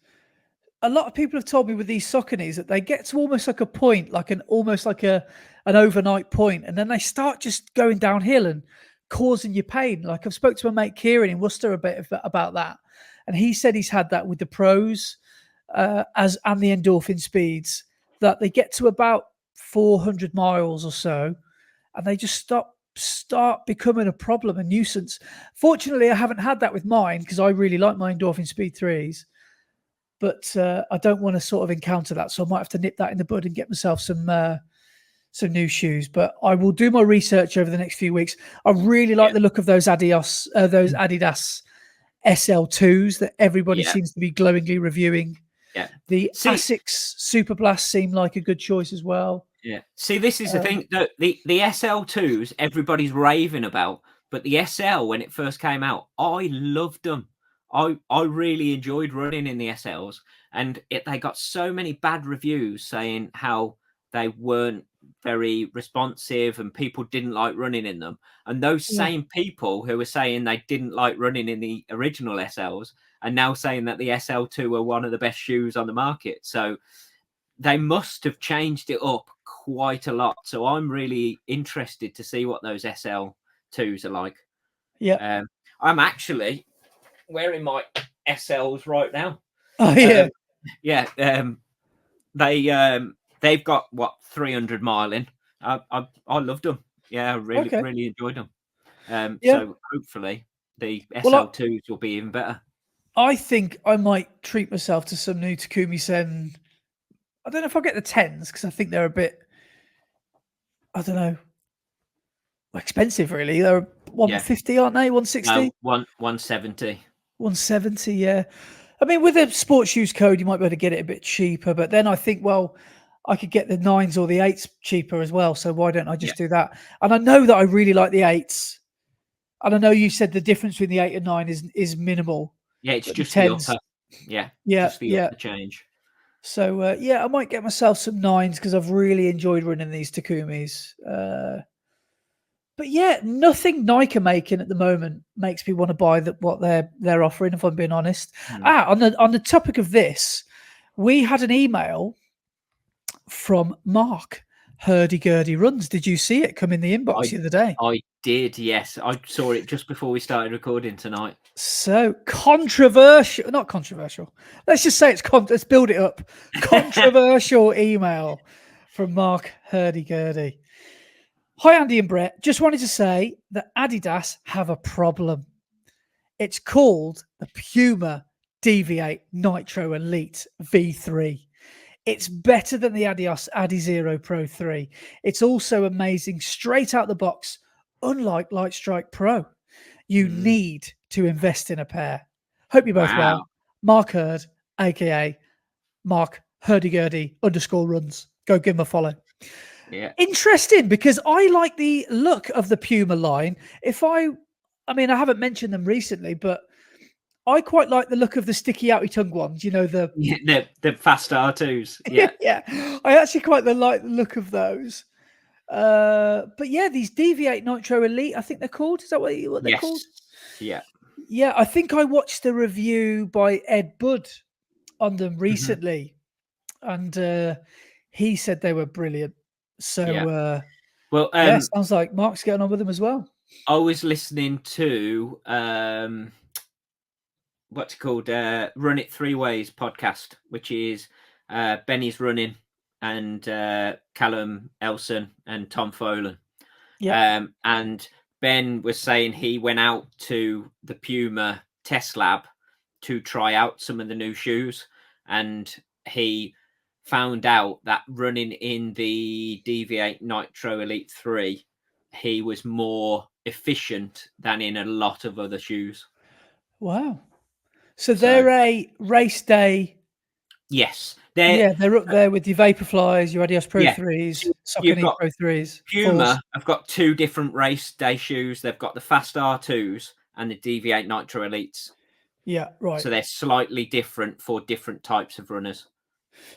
a lot of people have told me with these Sauconys that they get to almost like a point, like almost like an overnight point, and then they start just going downhill and causing you pain. Like I've spoke to my mate Kieran in Worcester a bit about that, and he said he's had that with the pros and the endorphin speeds, that they get to about 400 miles or so, and they just start becoming a problem, a nuisance. Fortunately, I haven't had that with mine because I really like my endorphin speed threes, but I don't want to sort of encounter that. So I might have to nip that in the bud and get myself some new shoes. But I will do my research over the next few weeks. I really like Yeah. the look of those Adidas SL2s that everybody Yeah. seems to be glowingly reviewing. Yeah. The See, Asics Superblast seem like a good choice as well. yeah. See, this is the thing, that the SL2s everybody's raving about, but the SL, when it first came out, I loved them. I really enjoyed running in the SLs, and they got so many bad reviews saying how they weren't very responsive and people didn't like running in them. And those Yeah, same people who were saying they didn't like running in the original SLs are now saying that the SL2 are one of the best shoes on the market. So they must have changed it up quite a lot. So I'm really interested to see what those SL2s are like. yeah. I'm actually wearing my SLs right now. Oh yeah. Yeah, they've got what, 300 mile in. I loved them. Yeah, I Okay. really enjoyed them. Yeah. So hopefully the Well, SL2s will be even better. I think I might treat myself to some new Takumi Sen. I don't know if I'll get the tens because I think they're a bit, I don't know, expensive really. They're Yeah, 150, aren't they? 160? no, 170. 170, yeah. I mean, with a sports shoes code, you might be able to get it a bit cheaper, but then I think, well, I could get the nines or the eights cheaper as well. So why don't I Yeah, just do that? And I know that I really like the eights. And I know you said the difference between the 8 and 9 is minimal, yeah, it's but the just the upper. tens, Yeah, yeah, just the yeah. upper change. So yeah, I might get myself some nines because I've really enjoyed running these Takumis. But yeah, nothing Nike are making at the moment makes me want to buy what they're offering. If I'm being honest. Mm. On the topic of this, we had an email from Mark Hurdy Gurdy Runs. Did you see it come in the inbox I the other day? I did, yes. I saw it just before we started recording tonight. So controversial, not controversial. Let's just say let's build it up. Controversial email from Mark Hurdy Gurdy. Hi, Andy and Brett. Just wanted to say that Adidas have a problem. It's called the Puma Deviate Nitro Elite V3. It's better than the Adios Adizero Pro 3. It's also amazing straight out the box, unlike Light Strike Pro. You Mm. need to invest in a pair. Hope you're both Wow. well. Mark Hurd, aka Mark Hurdy-Gurdy _runs. Go give him a follow. Yeah. Interesting, because I like the look of the Puma line. I mean, I haven't mentioned them recently, but I quite like the look of the sticky outy tongue ones. You know, Yeah, the fast R2s. Yeah. yeah, I actually quite like the look of those. But yeah, these Deviate Nitro Elite, I think they're called. Is that what they're called? Yes. Yeah. Yeah, I think I watched a review by Ed Budd on them Mhm. recently, and he said they were brilliant. Yeah. So Well, yeah, sounds like Mark's getting on with them as well. I was listening to what's it called? Run It Three Ways podcast, which is Benny's running and Callum Elson and Tom Folan. Yeah, And Ben was saying he went out to the Puma test lab to try out some of the new shoes, and he found out that running in the Deviate Nitro Elite 3, he was more efficient than in a lot of other shoes. Wow. So they're a race day. Yes. They're up there with your Vaporflies, your Adios Pro Yeah. 3s, You've Saucony got Pro 3s. Puma have got two different race day shoes. They've got the Fast R2s and the Deviate Nitro Elites. Yeah, right. So they're slightly different for different types of runners.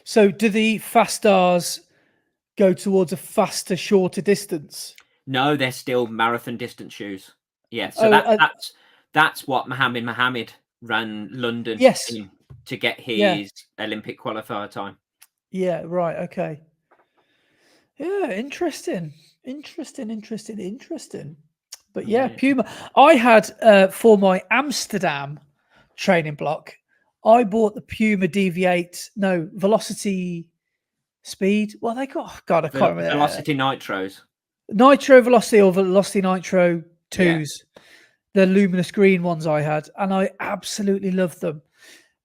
So do the Fast Stars go towards a faster, shorter distance? No, they're still marathon distance shoes. Yeah, so that's what Mohammed ran London in to get his Olympic qualifier time. Yeah, right. Okay. Yeah, interesting. But yeah, Puma. I had for my Amsterdam training block, I bought the Puma Deviate, Velocity Speed. Well, they got God, I can't remember. Velocity Nitros. Nitro Velocity or Velocity Nitro 2s. The luminous green ones I had, and I absolutely loved them.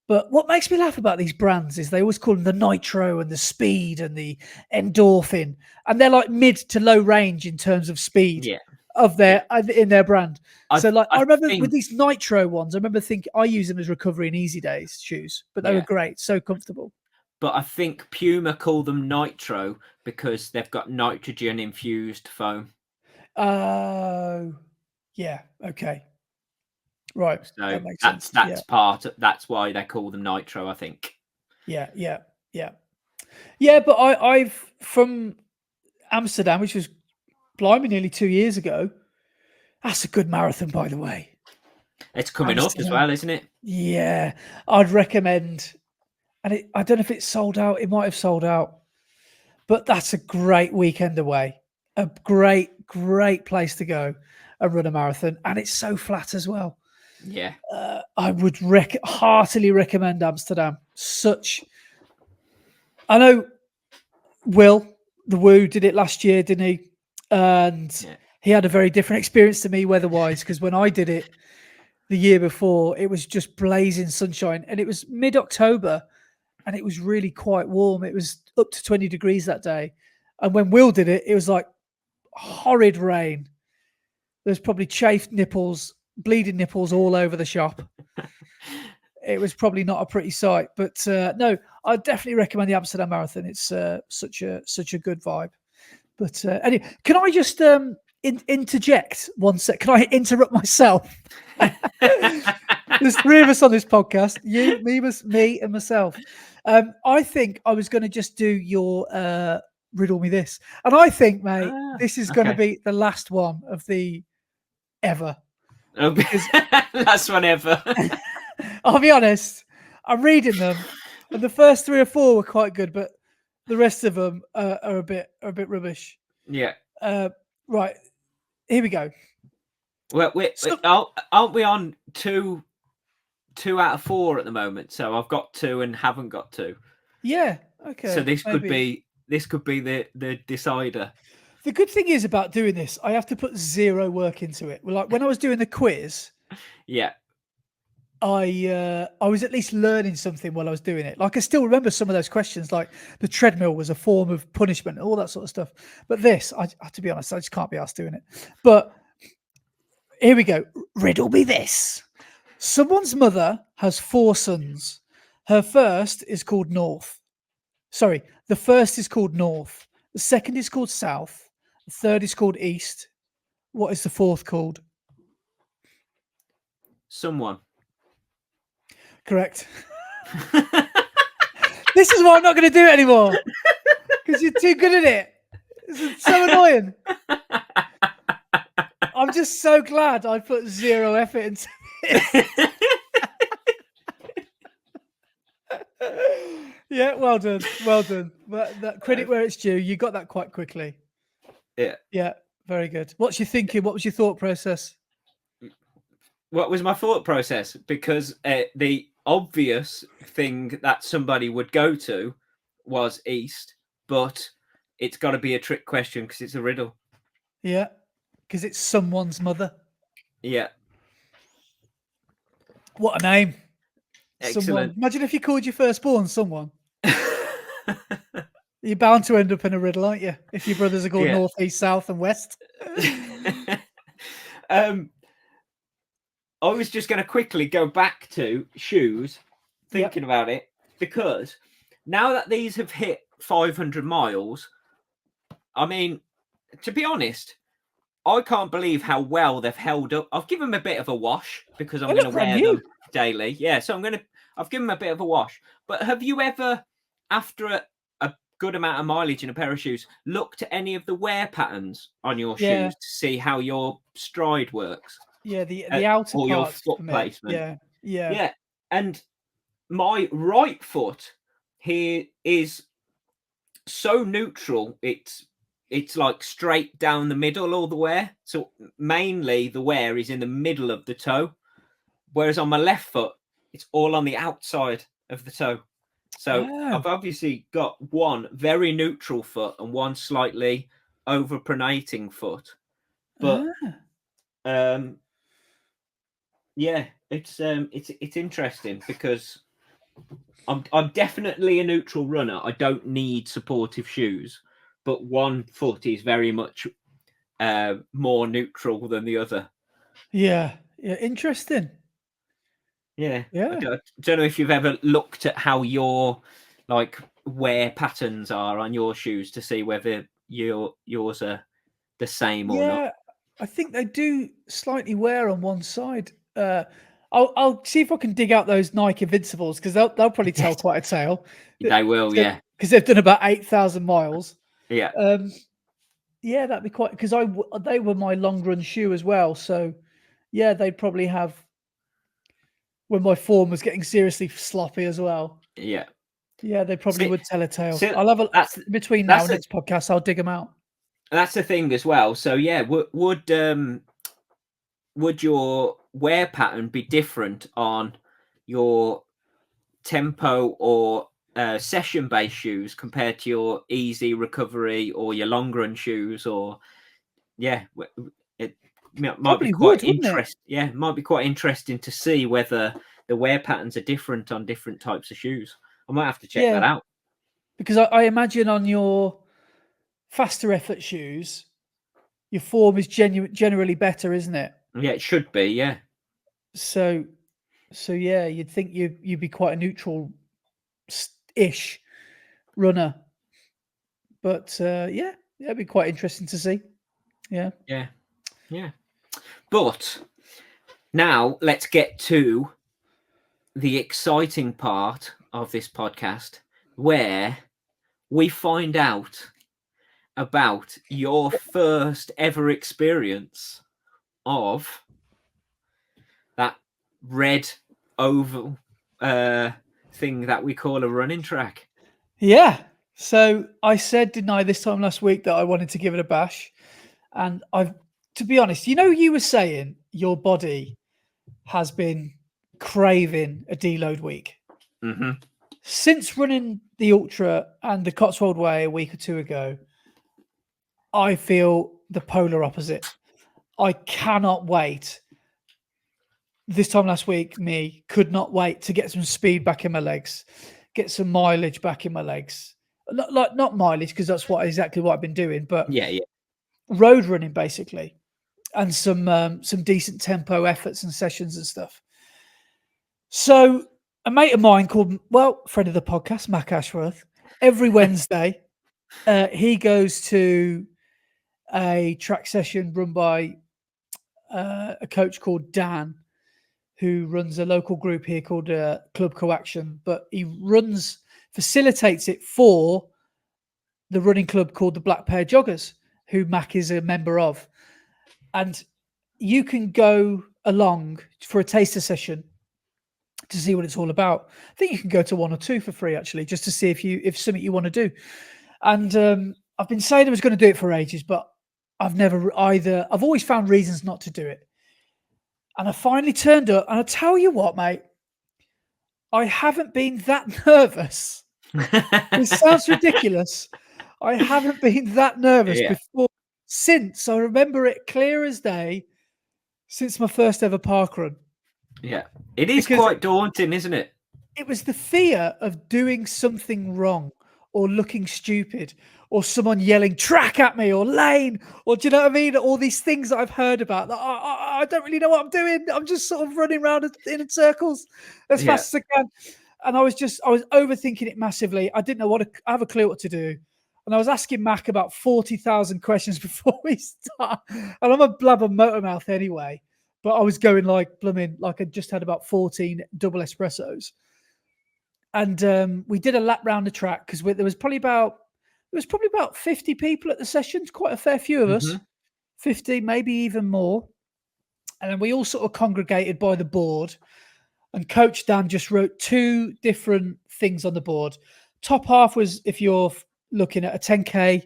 But what makes me laugh about these brands is they always call them the Nitro and the Speed and the Endorphin, and they're like mid to low range in terms of speed of their in their brand. I remember with these Nitro ones, I remember thinking I use them as recovery and easy days shoes, but they were great, so comfortable. But I think Puma call them Nitro because they've got nitrogen infused foam. Oh, yeah, okay. Right. So that makes sense. That's why they call them Nitro, I think. Yeah. But I've from Amsterdam, which was blimey nearly 2 years ago. That's a good marathon, by the way. It's coming up as well, isn't it? Yeah, I'd recommend. And I don't know if it's sold out. It might have sold out, but that's a great weekend away. A great place to go and run a marathon, and it's so flat as well. Yeah, I would heartily recommend Amsterdam. I know Will the Woo did it last year, didn't he? And he had a very different experience to me weather-wise, because when I did it the year before, it was just blazing sunshine, and it was mid-October, and it was really quite warm. It was up to 20 degrees that day. And when Will did it, it was like horrid rain. There's probably chafed nipples, bleeding nipples all over the shop. It was probably not a pretty sight, but no, I definitely recommend the Amsterdam Marathon. It's such a good vibe. But anyway, can I just interject one sec? Can I interrupt myself? There's three of us on this podcast: you, me, and myself. I think I was going to just do your riddle me this, and I think, mate, this is going to be the last one of the ever. Last one ever. I'll be honest. I'm reading them, and the first 3 or 4 were quite good, but the rest of them are a bit rubbish. Yeah. Right. Here we go. Well, aren't we on 2 out of 4 at the moment? So I've got 2 and haven't got 2. Yeah. Okay. So this could be the decider. The good thing is about doing this, I have to put zero work into it. Well, like when I was doing the quiz, yeah, I was at least learning something while I was doing it. Like I still remember some of those questions, like the treadmill was a form of punishment, all that sort of stuff. But this, to be honest, I just can't be asked doing it. But here we go. Riddle me this. Someone's mother has 4 sons. Her first is called North. Sorry, the first is called North. The second is called South. The third is called East. What is the fourth called? Someone. Correct. This is why I'm not going to do it anymore. Because you're too good at it. It's so annoying. I'm just so glad I put zero effort into it. Yeah, well done. But that credit where it's due. You got that quite quickly. Yeah, very good. What's your thinking? What was your thought process? What was my thought process? Because the obvious thing that somebody would go to was East, but it's got to be a trick question because it's a riddle. Yeah, because it's someone's mother. Yeah. What a name. Excellent. Someone. Imagine if you called your firstborn someone. You're bound to end up in a riddle, aren't you? If your brothers are called Yeah. north, east, south, and west. I was just going to quickly go back to shoes, thinking about it, because now that these have hit 500 miles, I mean, to be honest, I can't believe how well they've held up. I've given them a bit of a wash because I'm They going to look brand wear new. them daily. Yeah, so I've given them a bit of a wash. But have you ever, after a good amount of mileage in a pair of shoes, looked at any of the wear patterns on your Yeah. shoes to see how your stride works? Yeah, the outer Or your parts foot for me. placement? Yeah. Yeah, and my right foot here is so neutral. It's like straight down the middle all the wear. So mainly the wear is in the middle of the toe, whereas on my left foot it's all on the outside of the toe. So Oh. I've obviously got one very neutral foot and one slightly overpronating foot. But yeah, it's interesting because I'm definitely a neutral runner. I don't need supportive shoes, but one foot is very much more neutral than the other. Yeah. Interesting. Yeah. I Yeah. don't know if you've ever looked at how your like wear patterns are on your shoes to see whether yours are the same or not. Yeah. I think they do slightly wear on one side. I'll see if I can dig out those Nike Invincibles because they'll probably tell Yes, quite a tale. they will. Yeah. Because they've done about 8,000 miles. Yeah. Yeah, that'd be quite because they were my long run shoe as well. So yeah, they'd probably have when my form was getting seriously sloppy as well. Yeah. Yeah, they probably See, would tell a tale. see, I'll have a that's between now that's and next podcast. I'll dig them out. that's the thing as well. So yeah, would your wear pattern be different on your tempo or session based shoes compared to your easy recovery or your long run shoes? Or yeah, it might be Probably quite would, wouldn't it? interesting. Yeah, it might be quite interesting to see whether the wear patterns are different on different types of shoes. I might have to check that Yeah, out. because I imagine on your faster effort shoes, your form is generally better, isn't it? Yeah, it should be. Yeah, So, so yeah, you'd think you'd be quite a neutral ish runner, but yeah, it'd be quite interesting to see. Yeah. yeah, yeah. But now let's get to the exciting part of this podcast where we find out about your first ever experience of that red oval thing that we call a running track. Yeah. So I said, didn't I, this time last week that I wanted to give it a bash. And to be honest, you were saying your body has been craving a deload week. Mm-hmm. Since running the Ultra and the Cotswold Way a week or two ago, I feel the polar opposite. I cannot wait. This time last week, me could not wait to get some speed back in my legs, get some mileage back in my legs. Not mileage because that's exactly what I've been doing, but Yeah, road running basically, and some decent tempo efforts and sessions and stuff. So a mate of mine called, friend of the podcast, Mack Ashworth, every Wednesday, he goes to a track session run by a coach called Dan, who runs a local group here called Club Coaction, but he facilitates it for the running club called the Black Pair Joggers, who Mac is a member of. And you can go along for a taster session to see what it's all about. I think you can go to one or two for free, actually, just to see if something you want to do. And I've been saying I was going to do it for ages, but I've always found reasons not to do it. And I finally turned up, and I tell you what, mate, I haven't been that nervous. It sounds ridiculous. I haven't been that nervous before since I remember it clear as day since my first ever parkrun. Yeah. It is Because quite daunting, isn't it? it was the fear of doing something wrong or looking stupid or someone yelling track at me or lane, or do you know what I mean? All these things that I've heard about that I don't really know what I'm doing. I'm just sort of running around in circles as fast as I can. And I was overthinking it massively. I didn't know I have a clue what to do. And I was asking Mack about 40,000 questions before we start. And I'm a blabber motor mouth anyway. But I was going like blooming, like I just had about 14 double espressos. And we did a lap round the track because there was probably about 50 people at the sessions, quite a fair few of us, 50, maybe even more. And then we all sort of congregated by the board. And Coach Dan just wrote 2 different things on the board. Top half was if you're looking at a 10K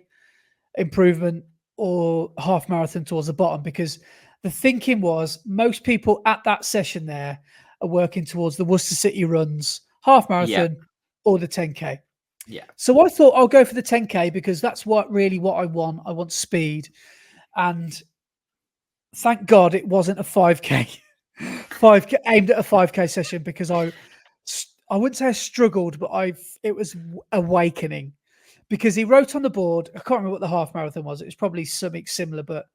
improvement or half marathon towards the bottom, because the thinking was most people at that session there are working towards the Worcester City runs, half marathon or the 10K. Yeah. So I thought I'll go for the 10K because that's what I want. I want speed. And thank God it wasn't a 5K. 5K aimed at a 5K session, because I wouldn't say I struggled, but it was awakening, because he wrote on the board, I can't remember what the half marathon was. It was probably something similar, but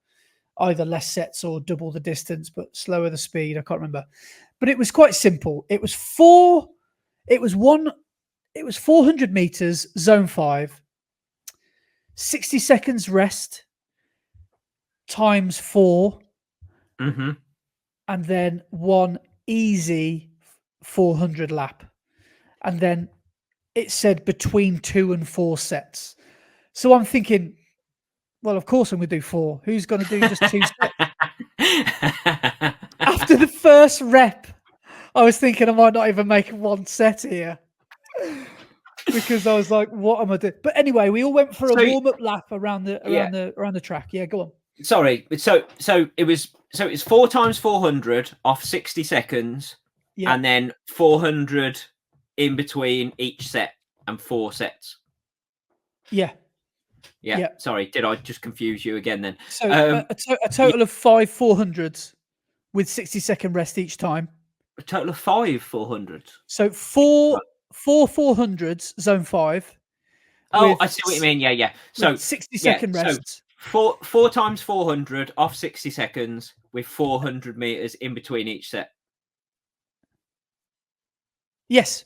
either less sets or double the distance, but slower the speed. I can't remember, but it was quite simple. It was 400 meters, zone 5, 60 seconds rest times 4. And then 1 easy 400 lap. And then it said between 2 and 4 sets. So I'm thinking, well, of course I'm going to do 4. Who's going to do just 2 sets? After the first rep, I was thinking I might not even make 1 set here. Because I was like, what am I doing? But anyway, we all went for a warm-up lap around the track. Yeah, go on. Sorry, so it was 4 times 400 off 60 seconds, and then 400 in between each set, and 4 sets. Yeah. Sorry, did I just confuse you again then? So a total of 5 400s with 60-second rest each time. A total of 5 400s. So 4 400s, zone 5. Oh, I see what you mean. Yeah. So 60-second rest. So 4 times 400 off 60 seconds with 400 meters in between each set. Yes,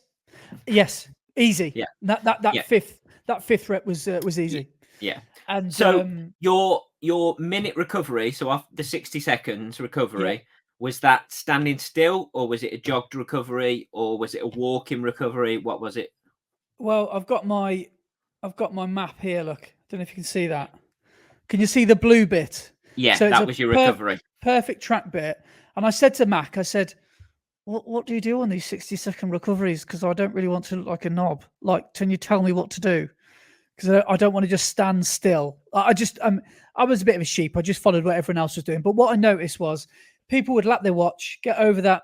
easy. Yeah. That fifth rep was easy. Yeah. And so your minute recovery, so off the 60 seconds recovery, was that standing still, or was it a jogged recovery, or was it a walking recovery? What was it? Well, I've got my map here. Look, I don't know if you can see that. Can you see the blue bit? Yeah, so that was your recovery. Perfect track bit. And I said to Mack, I said, what do you do on these 60-second recoveries? Because I don't really want to look like a knob. Like, can you tell me what to do? Because I don't want to just stand still. I was a bit of a sheep. I just followed what everyone else was doing. But what I noticed was people would lap their watch, get over that,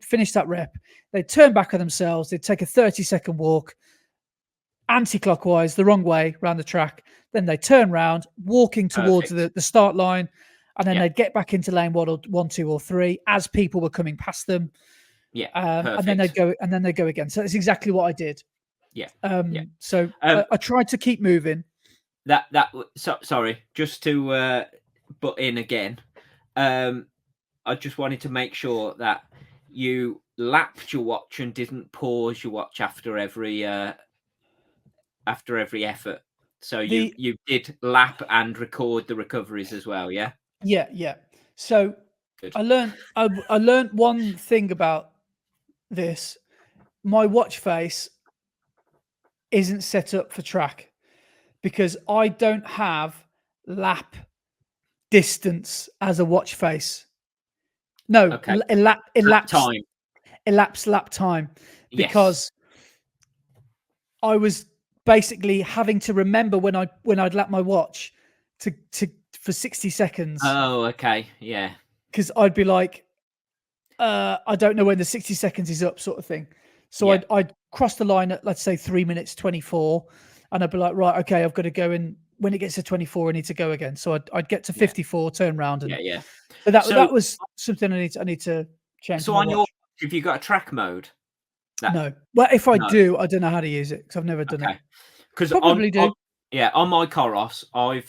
finish that rep. They'd turn back on themselves. They'd take a 30-second walk, anti-clockwise, the wrong way around the track. Then they turn round, walking towards the start line, and then they'd get back into lane 1, 2, or 3 as people were coming past them. Yeah, and then they'd go again. So that's exactly what I did. Yeah. So I tried to keep moving. Sorry, just to butt in again. I just wanted to make sure that you lapped your watch and didn't pause your watch after every effort. So you did lap and record the recoveries as well, yeah? Yeah. So good. I learned one thing about this. My watch face isn't set up for track, because I don't have lap distance as a watch face. No, elapsed lap time, because I was basically having to remember when I'd lap my watch to for 60 seconds. Oh, okay, yeah. Because I'd be like, I don't know when the 60 seconds is up, sort of thing. So I'd cross the line at, let's say, 3 minutes 24, and I'd be like, right, okay, I've got to go in. When it gets to 24, I need to go again. So I'd get to 54, turn around, and So that was something I need to change. So on your, have you got a track mode? No. Well, if I do, I don't know how to use it because I've never done it. because Probably do. on my Coros,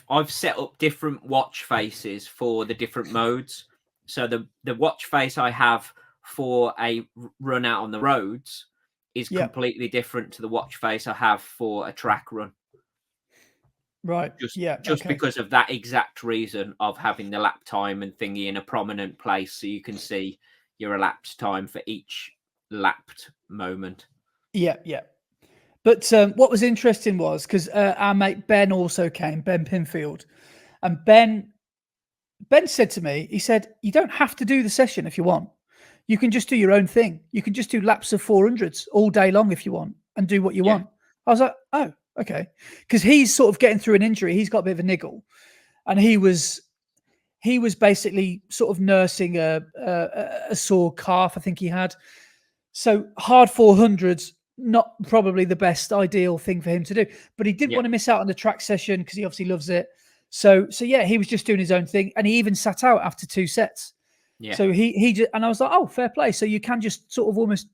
I've set up different watch faces for the different modes. So the watch face I have for a run out on the roads is Yeah. completely different to the watch face I have for a track run. Right. Just Yeah. just Okay. because of that exact reason of having the lap time and thingy in a prominent place, so you can see your elapsed time for each lapped moment. Yeah. Yeah. But what was interesting was because our mate Ben also came, Ben Pinfield, and Ben said to me, he said, "You don't have to do the session if you want. You can just do your own thing. You can just do laps of 400s all day long if you want and do what you Yeah, want." I was like, "Oh, okay," because he's sort of getting through an injury. He's got a bit of a niggle, and he was basically sort of nursing a sore calf. I think he had. So hard 400s, not probably the best ideal thing for him to do, but he didn't yeah, want to miss out on the track session because he obviously loves it. So yeah, he was just doing his own thing, and he even sat out after 2 sets. yeah. So he just, and I was like, oh, fair play. So you can just sort of almost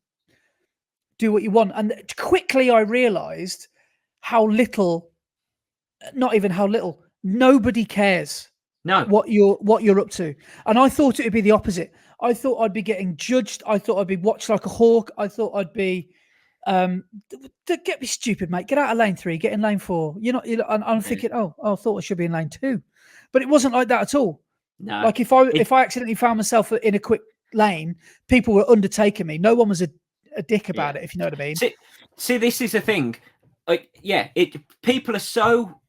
do what you want. And quickly I realized how little, not even how little, nobody cares No, what you're up to. And I thought it would be the opposite. I thought I'd be getting judged. I thought I'd be watched like a hawk. I thought I'd be get me stupid, mate. Get out of lane 3, get in lane 4. You're not, and I'm yeah, thinking, oh, I thought I should be in lane 2. But it wasn't like that at all. no. Like if I It, if I accidentally found myself in a quick lane, people were undertaking me. No one was a dick yeah. about it, if you know what I mean. See, this is the thing. Like, yeah, people are so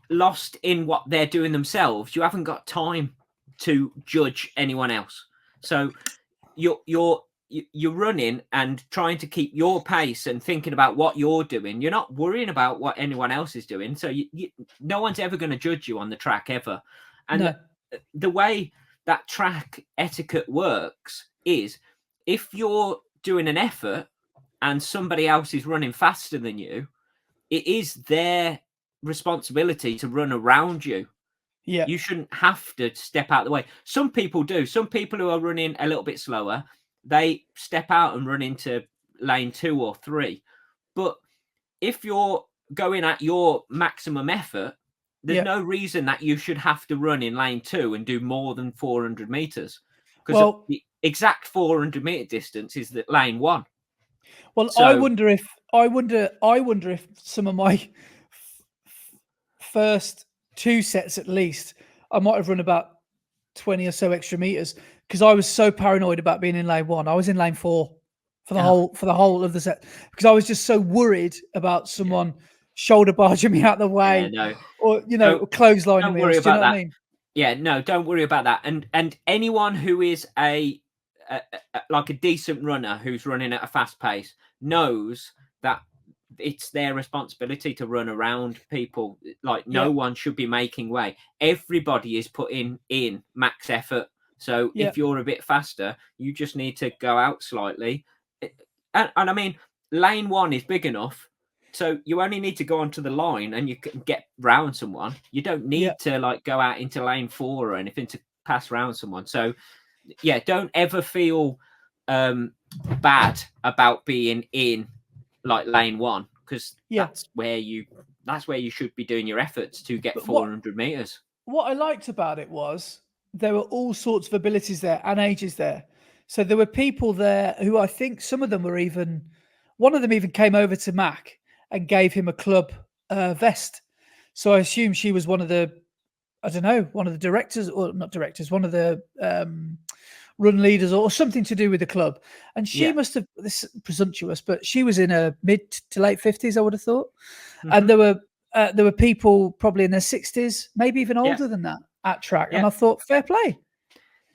lost in what they're doing themselves. You haven't got time to judge anyone else. So you're running and trying to keep your pace and thinking about what you're doing. You're not worrying about what anyone else is doing. So no one's ever going to judge you on the track ever. And No. the way that track etiquette works is if you're doing an effort and somebody else is running faster than you, it is their responsibility to run around you. Yeah. You shouldn't have to step out of the way. Some people do. Some people who are running a little bit slower, they step out and run into lane 2 or 3. But if you're going at your maximum effort, there's Yeah. no reason that you should have to run in lane 2 and do more than 400 meters, because Well, the exact 400-meter distance is the lane 1. well, So I wonder if some of my first 2 sets at least, I might have run about 20 or so extra meters because I was so paranoid about being in lane 1. I was in lane 4 for the whole of the set because I was just so worried about someone shoulder barging me out the yeah, way no, or don't or clotheslining don't me. Or, worry do you know about what I that. mean? Yeah, no, don't worry about that. And anyone who is like a decent runner who's running at a fast pace knows that it's their responsibility to run around people. Like, Yeah, no one should be making way. Everybody is putting in max effort. So yeah, if you're a bit faster, you just need to go out slightly. And I mean, lane 1 is big enough, so you only need to go onto the line and you can get round someone. You don't yeah, need to like go out into lane 4 or anything to pass round someone. So yeah, don't ever feel bad about being in like lane 1, because yeah. that's where you should be doing your efforts to get But 400 meters. what I liked about it was there were all sorts of abilities there and ages there. So there were people there who I think some of them were even, one of them even came over to Mack and gave him a club vest. So I assume she was one of the, I don't know, one of the directors or not directors, one of the run leaders or something to do with the club. And she Yeah. must have, this is presumptuous, but she was in her mid to late 50s, I would have thought. And Hmm. there were people probably in their 60s, maybe even Yeah. older than that at track. And Yeah. I thought, fair play.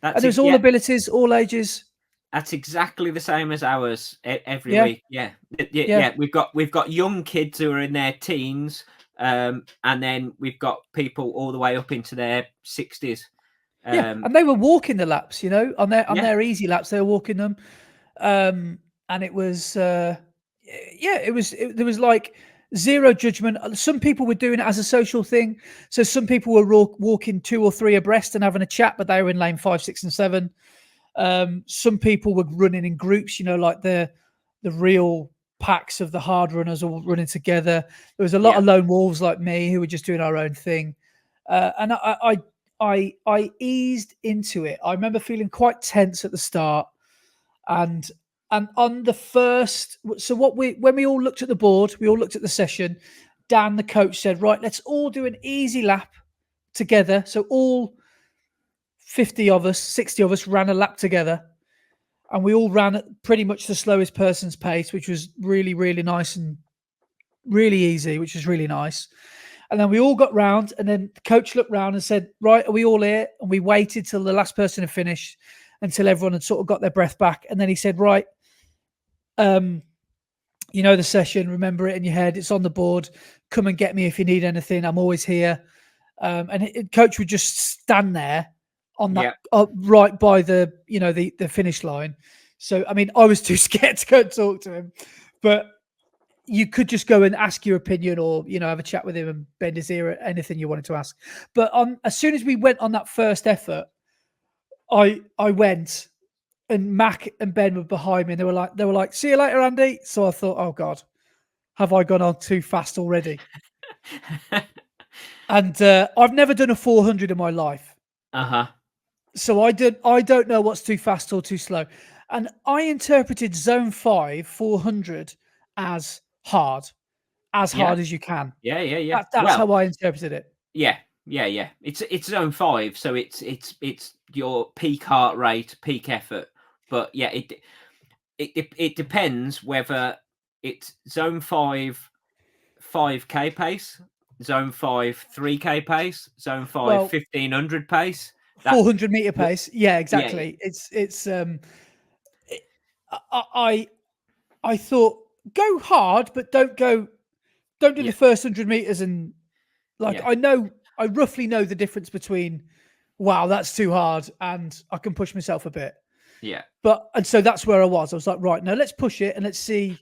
And That's there's it. all Yeah. abilities, all ages. That's exactly the same as ours every Yeah, week. Yeah, yeah, yeah, yeah. We've got young kids who are in their teens, and then we've got people all the way up into their 60s. yeah. And they were walking the laps, on Yeah, their easy laps, they were walking them. And it was, yeah, there was like zero judgment. Some people were doing it as a social thing. So some people were walking 2 or 3 abreast and having a chat, but they were in lane 5, 6, and 7. Some people were running in groups, like the real packs of the hard runners all running together. There was a lot of lone wolves like me who were just doing our own thing, and I eased into it. I remember feeling quite tense at the start, and on the first, so when we all looked at the board, we all looked at the session. Dan, the coach, said, "Right, let's all do an easy lap together." So all 50 of us, 60 of us ran a lap together, and we all ran at pretty much the slowest person's pace, which was really, really nice and really easy, which was really nice. And then we all got round, and then the coach looked round and said, "Right, are we all here?" And we waited till the last person had finished, until everyone had sort of got their breath back. And then he said, "Right, you know the session, remember it in your head. It's on the board. Come and get me if you need anything. I'm always here." And coach would just stand there on that right by the the finish line. So I mean, I was too scared to go and talk to him, but you could just go and ask your opinion, or have a chat with him and bend his ear at anything you wanted to ask. But as soon as we went on that first effort, I went, and Mack and Ben were behind me, and they were like, "See you later, Andy." So I thought, oh God, have I gone on too fast already? And I've never done a 400 in my life. So I don't know what's too fast or too slow. And I interpreted zone 5 400 as hard as you can. Yeah. That's how I interpreted it. Yeah. It's zone 5, so it's your peak heart rate, peak effort. But yeah, it depends whether it's zone 5 5k pace, zone 5 3k pace, zone 5 1500 pace, 400 meter pace. Yeah, exactly. Yeah. I thought, go hard, but don't do the first 100 meters. And I roughly know the difference between, wow, that's too hard, and I can push myself a bit. Yeah. And so that's where I was. I was like, right, now let's push it and let's see.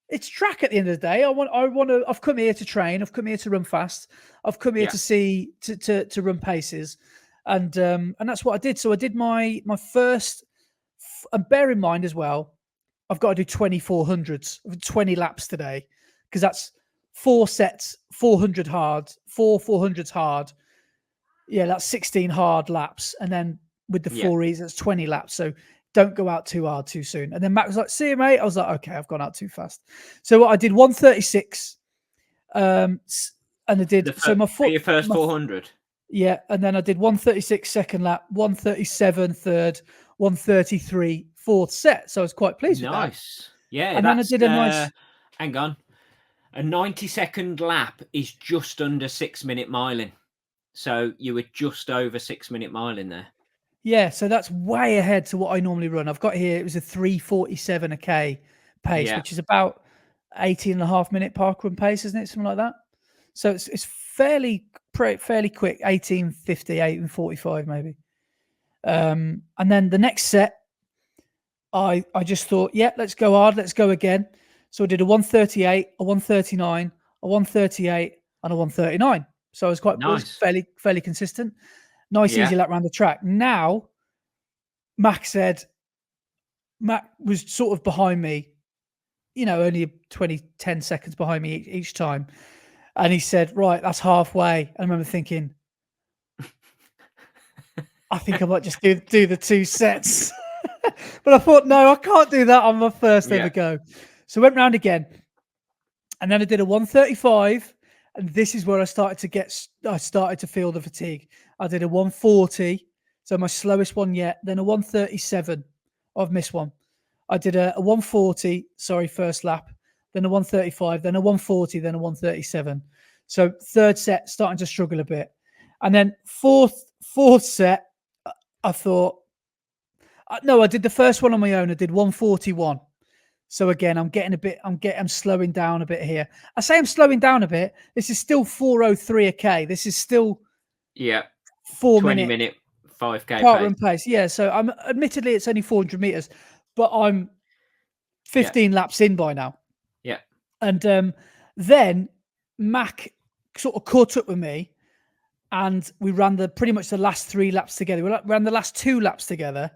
It's track at the end of the day. I've come here to train. I've come here to run fast. I've come here to see, to run paces. And that's what I did. So I did my first, and bear in mind as well, I've got to do 2400s, 20 laps today, because that's 4 sets, 400 hard, 400s hard. Yeah, that's 16 hard laps. And then with the 4Es, that's 20 laps. So don't go out too hard too soon. And then Matt was like, "See you, mate." I was like, "Okay, I've gone out too fast." So I did 136. And I did your first 400. Yeah, and then I did 136 second lap, 137 third, 133 fourth set. So I was quite pleased with that. Nice. Yeah. And then I did a nice. Hang on. A 90-second lap is just under 6-minute miling. So you were just over 6-minute miling there. Yeah, so that's way ahead to what I normally run. I've got here, it was a 3:47 a K pace, which is about 18.5-minute parkrun pace, isn't it? Something like that. So it's fairly quick, 18:50, 18:45 maybe. And then the next set, I just thought, let's go hard, let's go again. So I did a 138, a 139, a 138, and a 139. So I was quite fairly consistent. Nice, easy lap around the track. Now, Mack was sort of behind me, only 10 seconds behind me each time. And he said, "Right, that's halfway." I remember thinking, I think I might just do the 2 sets. But I thought, no, I can't do that on my first ever go. So I went round again. And then I did a 135. And this is where I started to feel the fatigue. I did a 140, so my slowest one yet. Then a 137. I've missed one. I did a 140, first lap. Then a 135, then a 140, then a 137. So third set, starting to struggle a bit. And then fourth set, I thought, no, I did the first one on my own. I did 141. So again, I'm slowing down a bit here. I say I'm slowing down a bit. This is still 4:03 a K. This is still 20-minute 5k parkrun pace. Yeah. So admittedly it's only 400 meters, but I'm 15 laps in by now. Yeah. And then Mack sort of caught up with me, and we ran pretty much the last 3 laps together. We ran the last 2 laps together,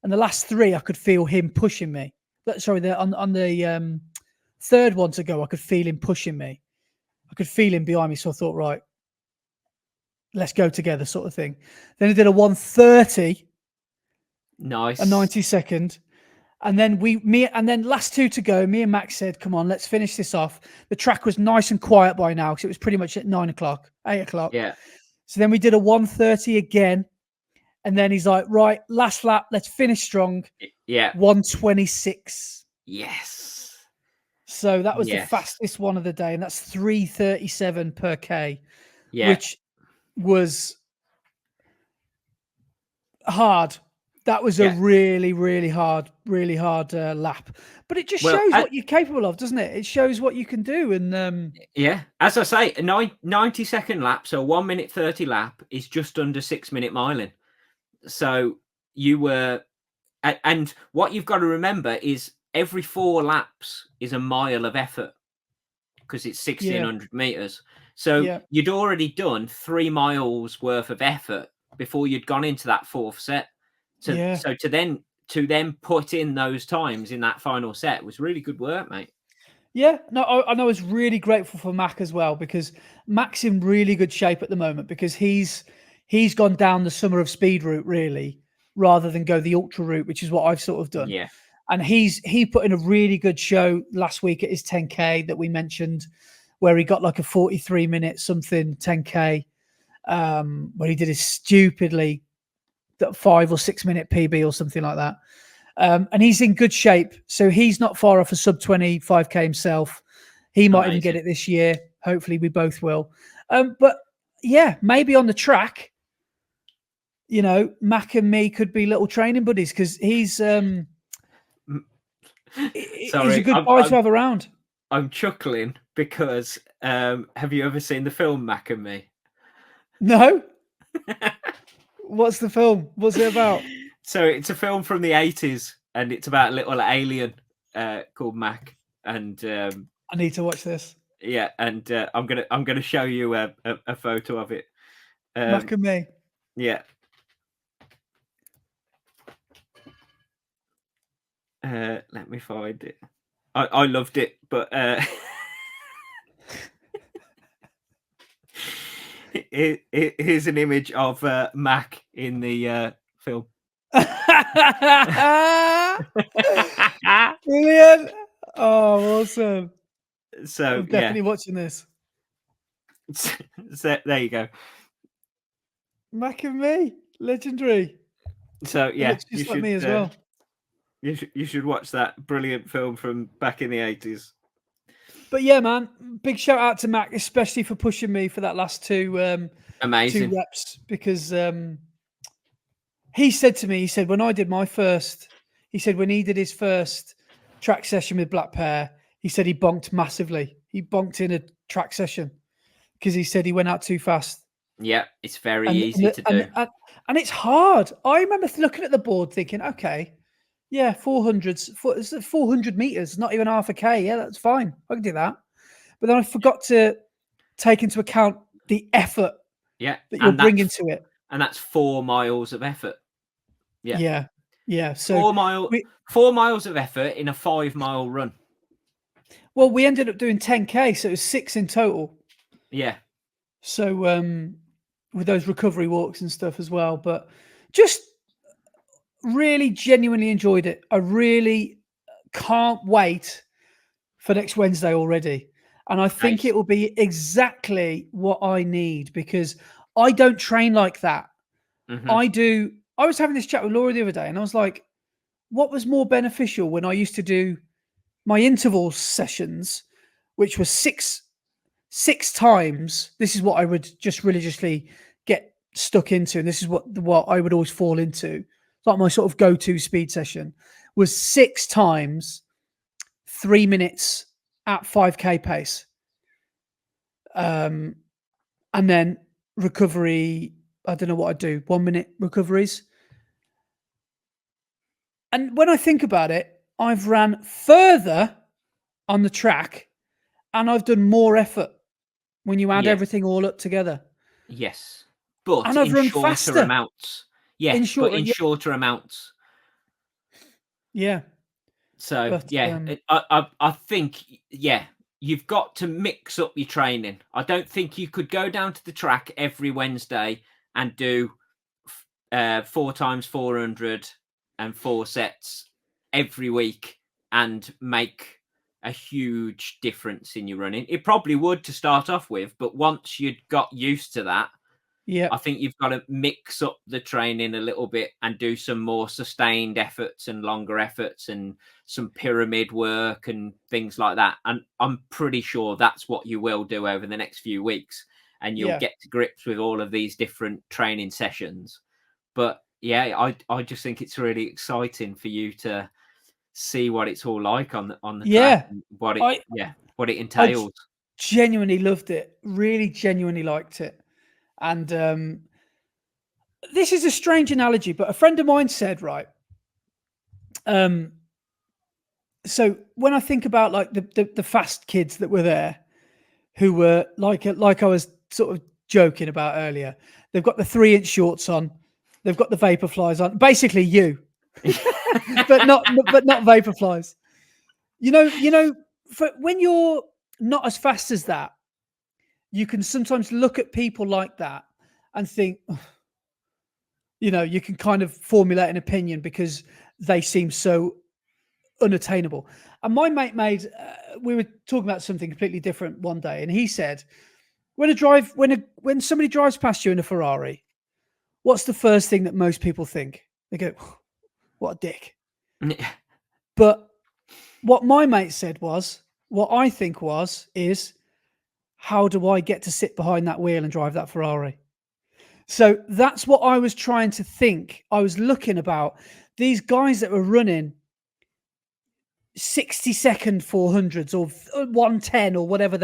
and the last 3 I could feel him pushing me. Sorry, on the Third one to go, I could feel him pushing me. I could feel him behind me. So I thought, right, let's go together, sort of thing. Then I did a 1:30, Nice. a 90-second. And then last two to go, me and Max said, come on, let's finish this off. The track was nice and quiet by now because it was pretty much at 9 o'clock, 8 o'clock. Yeah. So then we did a 1:30 again. And then he's like, right, last lap, let's finish strong. Yeah. 1:26. Yes. So that was the fastest one of the day. And that's 3:37 per K, which was hard. That was a really, really hard lap. But it just shows what you're capable of, doesn't it? It shows what you can do. And yeah, as I say, a 90-second lap, so 1 minute 30 lap is just under 6 minute miling. So you were, and what you've got to remember is every 4 laps is a mile of effort because it's 1,600 meters. So you'd already done 3 miles worth of effort before you'd gone into that 4th set. So to then put in those times in that final set was really good work, mate. Yeah, no, I was really grateful for Mack as well, because Mack's in really good shape at the moment, because he's gone down the summer of speed route really, rather than go the ultra route, which is what I've sort of done. Yeah. And he put in a really good show last week at his 10K that we mentioned, where he got like a 43-minute something 10K, where he did his stupidly 5 or 6 minute PB or something like that. And he's in good shape. So he's not far off a sub 25K himself. He might even get it this year. Hopefully we both will. But yeah, maybe on the track, you know, Mack and me could be little training buddies, because he's a good guy to have around. I'm chuckling because have you ever seen the film Mack and Me? No. What's the film? What's it about? So it's a film from the 80s, and it's about a little alien called Mack. And I need to watch this. Yeah, and I'm gonna show you a photo of it. Mack and Me. Yeah. Let me find it. I loved it, but here's an image of Mack in the film. Brilliant! Oh, awesome! So I'm definitely watching this. So there you go. Mack and Me, legendary. So yeah, just you like should, me as well. You should watch that brilliant film from back in the 80s. But yeah, man, big shout out to Mack, especially for pushing me for that last two amazing 2 reps, because he said to me, he said, when he did his first track session with Black Pear, he said he bonked massively. He bonked in a track session because he said he went out too fast. Yeah, it's very easy to do. And it's hard. I remember looking at the board thinking, okay, yeah, 400 meters, not even half a K. Yeah, that's fine. I can do that. But then I forgot to take into account the effort that you're bringing to it. And that's 4 miles of effort. Yeah. So 4 miles of effort in a 5-mile run. Well, we ended up doing 10K, so it was 6 in total. Yeah. So with those recovery walks and stuff as well, but just really genuinely enjoyed it. I really can't wait for next Wednesday already. And I think it will be exactly what I need, because I don't train like that. Mm-hmm. I was having this chat with Laura the other day, and I was like, what was more beneficial when I used to do my interval sessions, which was six times? This is what I would just religiously get stuck into. And this is what I would always fall into. Like my sort of go-to speed session was 6 times 3 minutes at 5K pace. And then recovery, I don't know what I'd do, 1 minute recoveries. And when I think about it, I've ran further on the track and I've done more effort when you add everything all up together. Yes. But and I've run shorter faster. Amounts. Yes, but in shorter amounts. Yeah. So But yeah, I think you've got to mix up your training. I don't think you could go down to the track every Wednesday and do 4x400 and 4 sets every week and make a huge difference in your running. It probably would to start off with, but once you'd got used to that, yeah, I think you've got to mix up the training a little bit and do some more sustained efforts and longer efforts and some pyramid work and things like that. And I'm pretty sure that's what you will do over the next few weeks. And you'll yeah, get to grips with all of these different training sessions. But yeah, I just think it's really exciting for you to see what it's all like on the track yeah. and I what it I entails. genuinely loved it. Really, genuinely liked it. And this is a strange analogy, but a friend of mine said, right. Um, so when I think about like the fast kids that were there, who were like I was sort of joking about earlier, they've got the 3-inch shorts on, they've got the vapor flies on, basically you, but not vapor flies. For when you're not as fast as that, you can sometimes look at people like that and think, you can kind of formulate an opinion because they seem so unattainable. And my mate we were talking about something completely different one day, and he said, when somebody drives past you in a Ferrari, what's the first thing that most people think? They go, "What a dick." But what my mate said was, what I think is, how do I get to sit behind that wheel and drive that Ferrari? So that's what I was trying to think. I was looking about these guys that were running 60-second 400s or 110 or whatever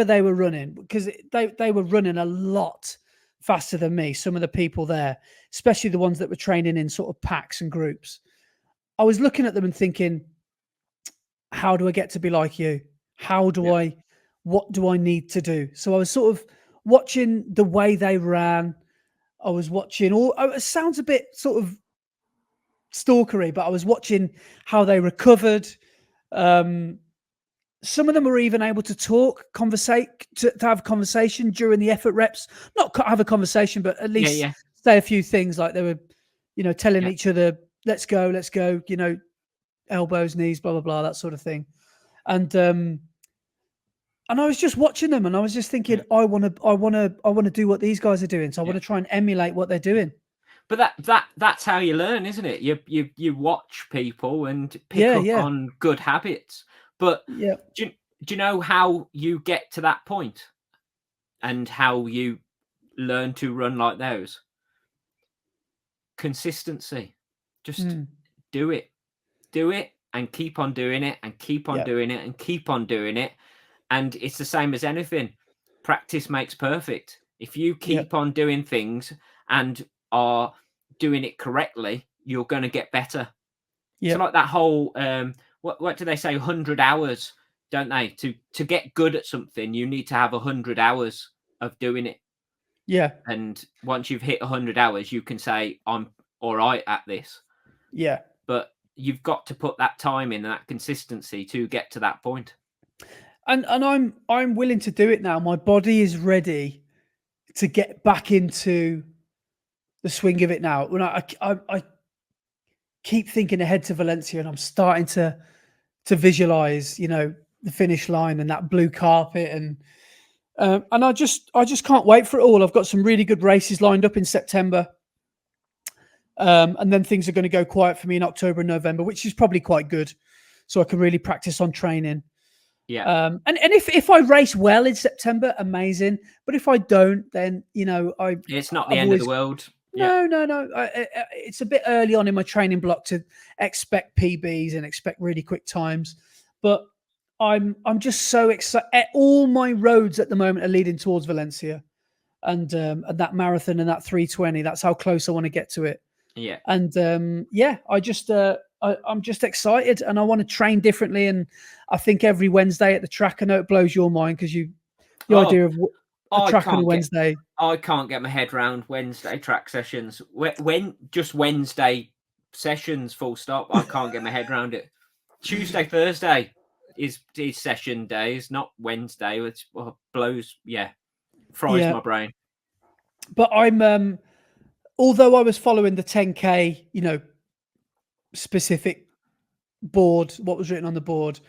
they were running, because they were running a lot faster than me, some of the people there, especially the ones that were training in sort of packs and groups. I was looking at them and thinking, how do I get to be like you? Yeah. What do I need to do? So I was sort of watching the way they ran. I was watching it sounds a bit sort of stalkery, but I was watching how they recovered. Some of them were even able to to have conversation during the effort reps. Not have a conversation, but at Yeah, least yeah, say a few things, like they were, telling yeah, each other, let's go, elbows, knees, blah, blah, blah, that sort of thing. And I was just watching them and I was just thinking, yeah, I want to do what these guys are doing. So I want yeah. to try and emulate what they're doing. But that's how you learn, isn't it? You watch people and pick Yeah, up yeah, on good habits. But yeah. do you know how you get to that point and how you learn to run like those? Consistency. Just Mm, do it. Do it and keep on doing it and keep on yeah, doing it and keep on doing it. And it's the same as anything. Practice makes perfect. If you yeah, keep on doing things and are doing it correctly, you're going to get better. yeah, So like that whole what do they say, 100 hours, don't they? To get good at something, you need to have 100 hours of doing it. yeah, And once you've hit 100 hours, you can say I'm all right at this. yeah. But you've got to put that time in and that consistency to get to that point. And I'm willing to do it now. My body is ready to get back into the swing of it now. When I keep thinking ahead to Valencia, and I'm starting to visualize, the finish line and that blue carpet, and I just can't wait for it all. I've got some really good races lined up in September, and then things are going to go quiet for me in October and November, which is probably quite good, so I can really practice on training. Yeah. And if I race well in September, amazing. But if I don't, then It's not the I've end of the always world. Yeah. no. It's a bit early on in my training block to expect PBs and expect really quick times, but I'm just so excited. All my roads at the moment are leading towards Valencia, and that marathon and that 320. That's how close I want to get to it. Yeah. And yeah, I'm just excited, and I want to train differently. And I think every Wednesday at the track, I know it blows your mind because the Oh, idea of a I track on a can't get Wednesday. I can't get my head around Wednesday track sessions. When just Wednesday sessions, full stop. I can't get my head around it. Tuesday, Thursday is session days, not Wednesday, which blows, fries my brain. But I'm although I was following the 10K, specific board, what was written on the board,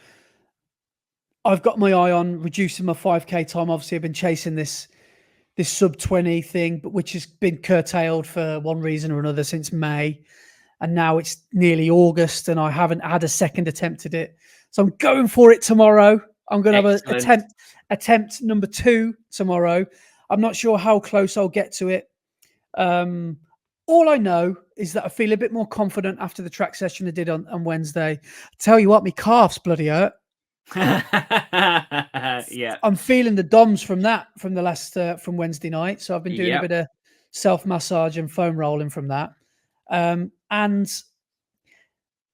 I've got my eye on reducing my 5K time. Obviously, I've been chasing this sub 20 thing, but which has been curtailed for one reason or another since May. And now it's nearly August and I haven't had a second attempt at it. So I'm going for it tomorrow. I'm going to have attempt number 2 tomorrow. I'm not sure how close I'll get to it. All I know is that I feel a bit more confident after the track session I did on Wednesday. I tell you what, my calves bloody hurt. Yeah, I'm feeling the DOMs from the last from Wednesday night. So I've been doing a bit of self massage and foam rolling from that. And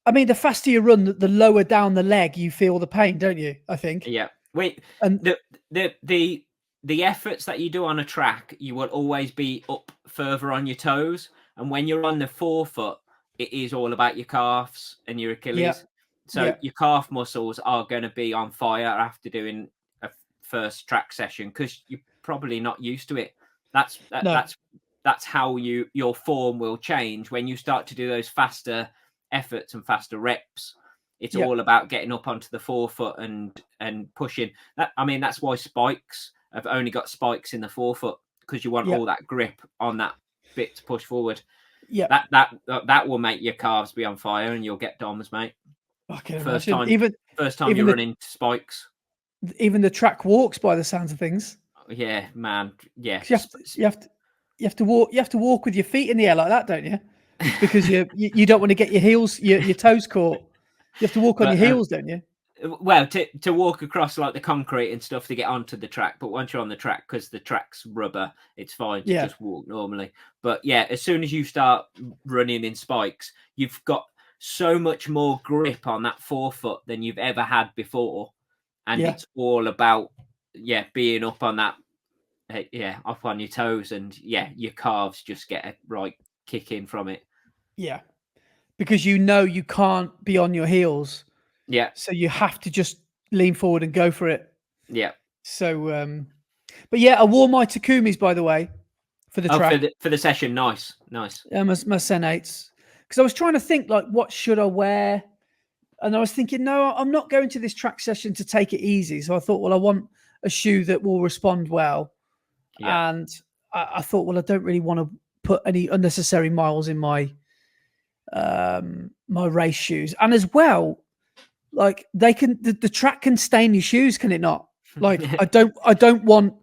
I mean, the faster you run, the lower down the leg you feel the pain, don't you? I think. Yeah. Wait, and the efforts that you do on a track, you will always be up further on your toes, and when you're on the forefoot, it is all about your calves and your Achilles. So your calf muscles are going to be on fire after doing a first track session because you're probably not used to it. That's how your form will change when you start to do those faster efforts and faster reps. It's all about getting up onto the forefoot and pushing. That's why spikes have only got spikes in the forefoot, because you want all that grip on that bit to push forward. Yeah, that will make your calves be on fire and you'll get DOMs, mate. I can First imagine. time you're running spikes. Even the track walks, by the sounds of things. Yeah, man. Yeah. You have to walk. You have to walk with your feet in the air like that, don't you? Because you don't want to get your heels, your toes caught. You have to walk on your heels, don't you? Well, to walk across like the concrete and stuff to get onto the track, but once you're on the track, because the track's rubber, it's fine to just walk normally. But yeah, as soon as you start running in spikes, you've got so much more grip on that forefoot than you've ever had before, and it's all about being up on that, up on your toes, and your calves just get a right kick in from it. Yeah, because you can't be on your heels. Yeah. So you have to just lean forward and go for it. Yeah. So, but I wore my Takumis, by the way, for the track. For the session. Nice. My Sen 8s. Because I was trying to think, like, what should I wear? And I was thinking, no, I'm not going to this track session to take it easy. So I thought, well, I want a shoe that will respond well. Yeah. And I thought, well, I don't really want to put any unnecessary miles in my my race shoes. And as well, like the track can stain your shoes, can it not? Like I don't want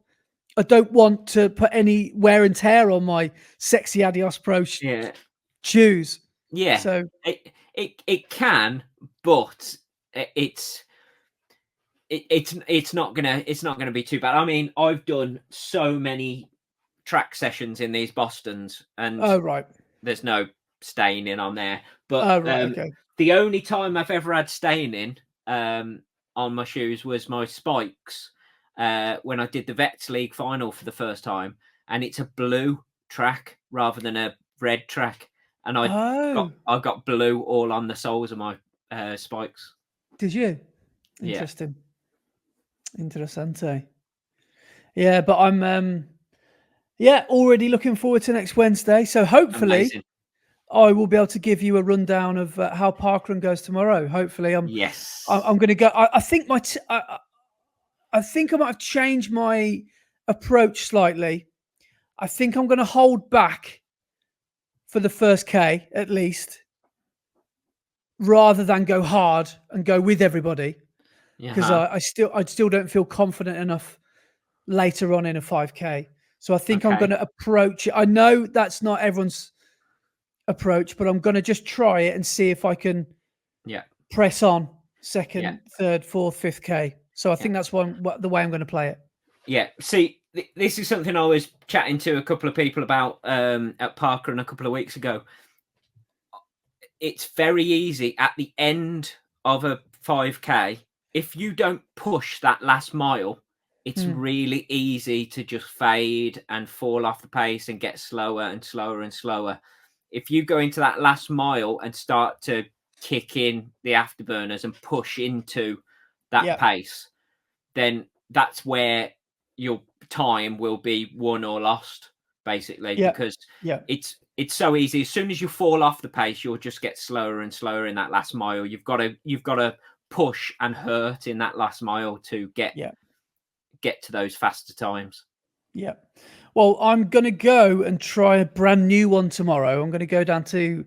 to put any wear and tear on my sexy Adios Pro shoes. Yeah. So it can, but it's not gonna be too bad. I mean, I've done so many track sessions in these Bostons, and there's no staining on there. But okay. The only time I've ever had staining on my shoes was my spikes when I did the Vets League final for the first time, and it's a blue track rather than a red track, and I got blue all on the soles of my spikes. Did you? Interesting. Interessante. Yeah, but I'm already looking forward to next Wednesday. So hopefully. Amazing. I will be able to give you a rundown of how Parkrun goes tomorrow. Hopefully, I'm going to go. I think I think I might have changed my approach slightly. I think I'm going to hold back for the first K at least, rather than go hard and go with everybody, because I still don't feel confident enough later on in a 5K. So I think I'm going to approach it. I know that's not everyone's approach, but I'm going to just try it and see if I can press on second, third, fourth, fifth K. So I think that's the way I'm going to play it. Yeah. See, this is something I was chatting to a couple of people about at Parkrun a couple of weeks ago. It's very easy at the end of a 5K. If you don't push that last mile, it's really easy to just fade and fall off the pace and get slower and slower and slower. If you go into that last mile and start to kick in the afterburners and push into that Yeah. pace, then that's where your time will be won or lost, basically, Yeah. because Yeah. it's so easy. As soon as you fall off the pace, you'll just get slower and slower in that last mile. You've got to push and hurt in that last mile to get Yeah. to those faster times. Yeah. Well, I'm going to go and try a brand new one tomorrow. I'm going to go down to,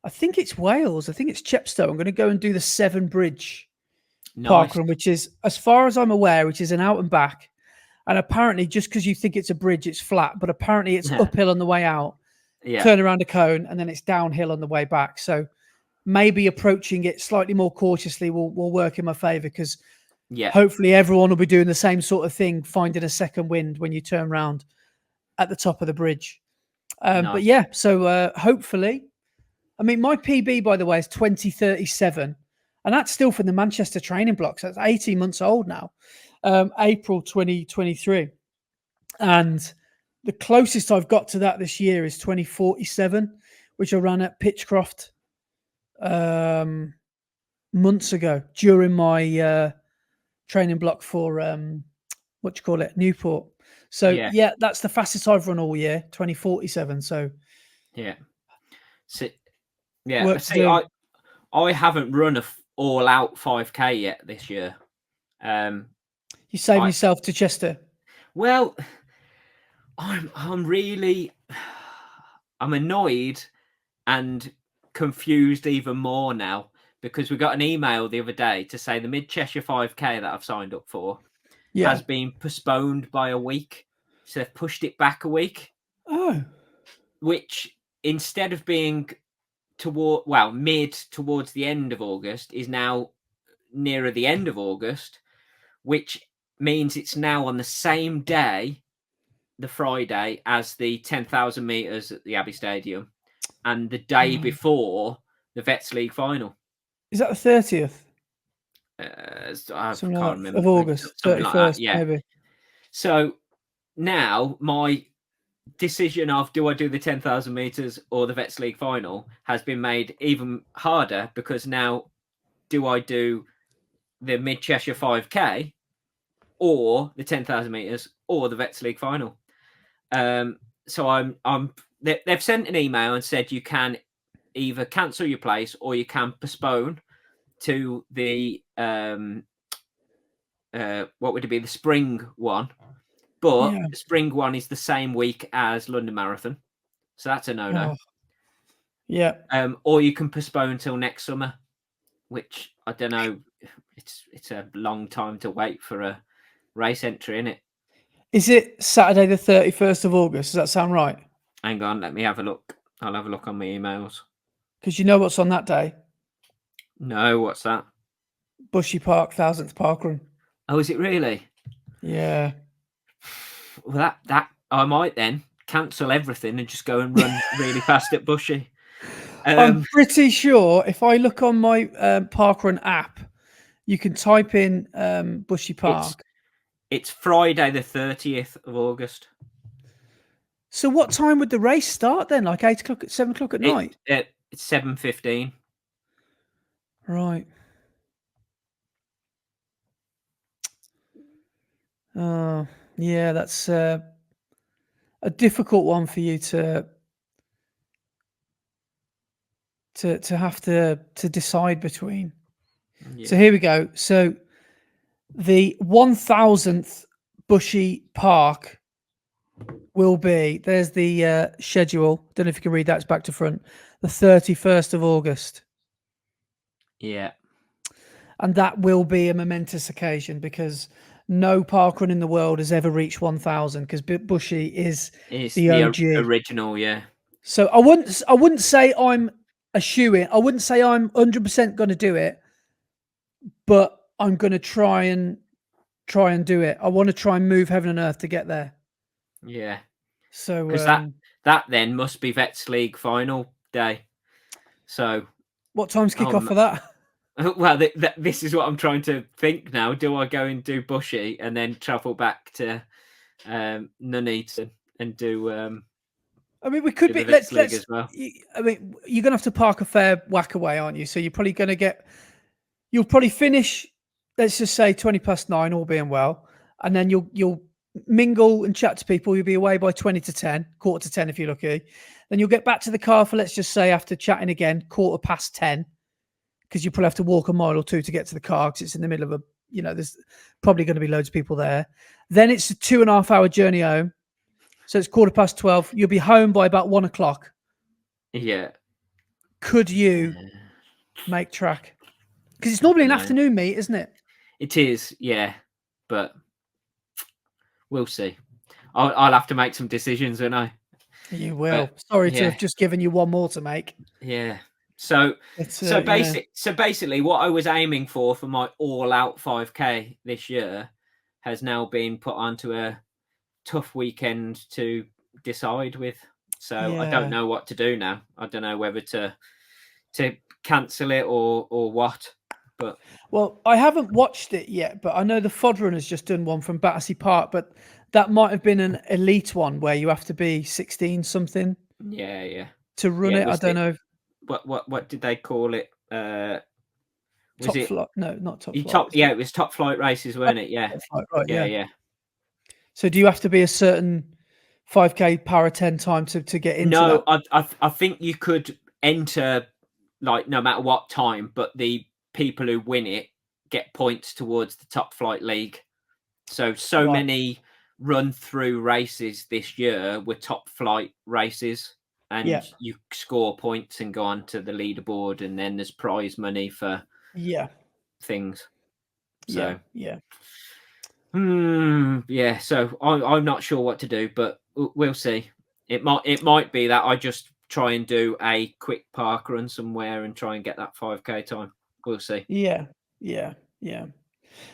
I think it's Wales. I think it's Chepstow. I'm going to go and do the Severn Bridge Nice. Parkrun, which is, as far as I'm aware, which is an out and back. And apparently, just because you think it's a bridge, it's flat, but apparently it's uphill on the way out, turn around a cone, and then it's downhill on the way back. So maybe approaching it slightly more cautiously will work in my favor, because hopefully everyone will be doing the same sort of thing, finding a second wind when you turn around at the top of the bridge. Nice. But yeah, so hopefully, I mean, my PB, by the way, is 2037. And that's still from the Manchester training blocks. That's 18 months old now, April 2023. And the closest I've got to that this year is 2047, which I ran at Pitchcroft months ago during my training block for, Newport. So, yeah, that's the fastest I've run all year, 2047. So, yeah. See, I haven't run a all-out 5K yet this year. You saving yourself to Chester? Well, I'm annoyed and confused even more now, because we got an email the other day to say the Mid Cheshire 5K that I've signed up for has been postponed by a week. So they've pushed it back a week. Oh. Which, instead of being mid towards the end of August, is now nearer the end of August, which means it's now on the same day, the Friday, as the 10,000 meters at the Abbey Stadium, and the day before the Vets League final. Is that the 30th? I can't remember. Of August, 31st, like maybe. So now my decision of do I do the 10,000 meters or the Vets League final has been made even harder, because now do I do the Mid Cheshire 5K or the 10,000 meters or the Vets League final? So they've sent an email and said you can either cancel your place or you can postpone to the what would it be, the spring one, but the spring one is the same week as London Marathon, so that's a no-no. Or you can postpone till next summer, which I don't know, it's a long time to wait for a race entry, isn't it? Is it Saturday the 31st of August? Does that sound right? Hang on, let me have a look. I'll have a look on my emails. Because you know what's on that day? No, what's that? Bushy Park 1000th Parkrun. Oh, is it really? Yeah. Well, that I might then cancel everything and just go and run really fast at Bushy. I'm pretty sure if I look on my Parkrun app, you can type in Bushy Park. It's Friday the 30th of August. So what time would the race start then? Like 8 o'clock, 7 o'clock at night? It's 7:15. Right. Oh, yeah, that's a difficult one for you to have to decide between. Yeah. So here we go. So the 1000th Bushy Park will be, there's the schedule. Don't know if you can read that. It's back to front. The 31st of August. Yeah. And that will be a momentous occasion, because no parkrun in the world has ever reached 1000, because Bushy is the OG. Original, yeah. So I wouldn't say I'm a shoe-in. I wouldn't say I'm 100% going to do it, but I'm going to try and do it. I want to try and move heaven and earth to get there. Yeah. So because that then must be Vets League final day. So what time's kick off for that? Well, this is what I'm trying to think now. Do I go and do Bushy and then travel back to Nuneaton and do I mean, we could do the be. Vets League as well. I mean, you're gonna have to park a fair whack away, aren't you? So you're probably gonna get. You'll probably finish. Let's just say 9:20, all being well, and then you'll mingle and chat to people. You'll be away by 20 to 10, quarter to 10 if you're lucky. Then you'll get back to the car for, let's just say, after chatting again, 10:15, because you probably have to walk a mile or two to get to the car because it's in the middle of a. There's probably going to be loads of people there. Then it's a 2.5 hour journey home. So it's 12:15. You'll be home by about 1 o'clock. Yeah. Could you make track? Because it's normally an No. afternoon meet, isn't it? It is, yeah. But we'll see. I'll have to make some decisions, won't I? You will. But, Sorry to yeah. have just given you one more to make. Yeah. So basically, what I was aiming for my all-out 5K this year has now been put onto a tough weekend to decide with. So I don't know what to do now. I don't know whether to cancel it or what. But well, I haven't watched it yet, but I know the Fodrun has just done one from Battersea Park, but that might have been an elite one where you have to be 16 something. Yeah. To run it. I don't know. What did they call it? Was it flight? No, not top flight. Yeah, it was top flight races, weren't it? Yeah. Flight, right, yeah. So do you have to be a certain 5K para 10 time to get into that? No, I think you could enter like no matter what time, but the people who win it get points towards the top flight league. So right. Many run through races this year were top flight races, and you score points and go on to the leaderboard, and then there's prize money for things. So yeah. So I'm not sure what to do, but we'll see. It might be that I just try and do a quick park run somewhere and try and get that 5K time. We'll see. Yeah.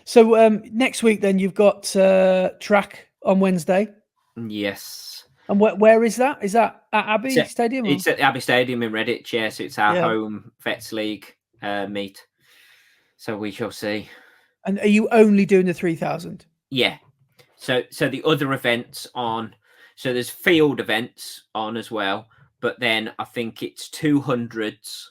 So next week then you've got track on Wednesday. Yes. And where is that? Is that at Abbey Stadium? It's at the Abbey Stadium in Redditch, yeah. So it's our home Vets League meet. So we shall see. And are you only doing the 3,000? Yeah. So the other events on, so there's field events on as well, but then I think it's 200s.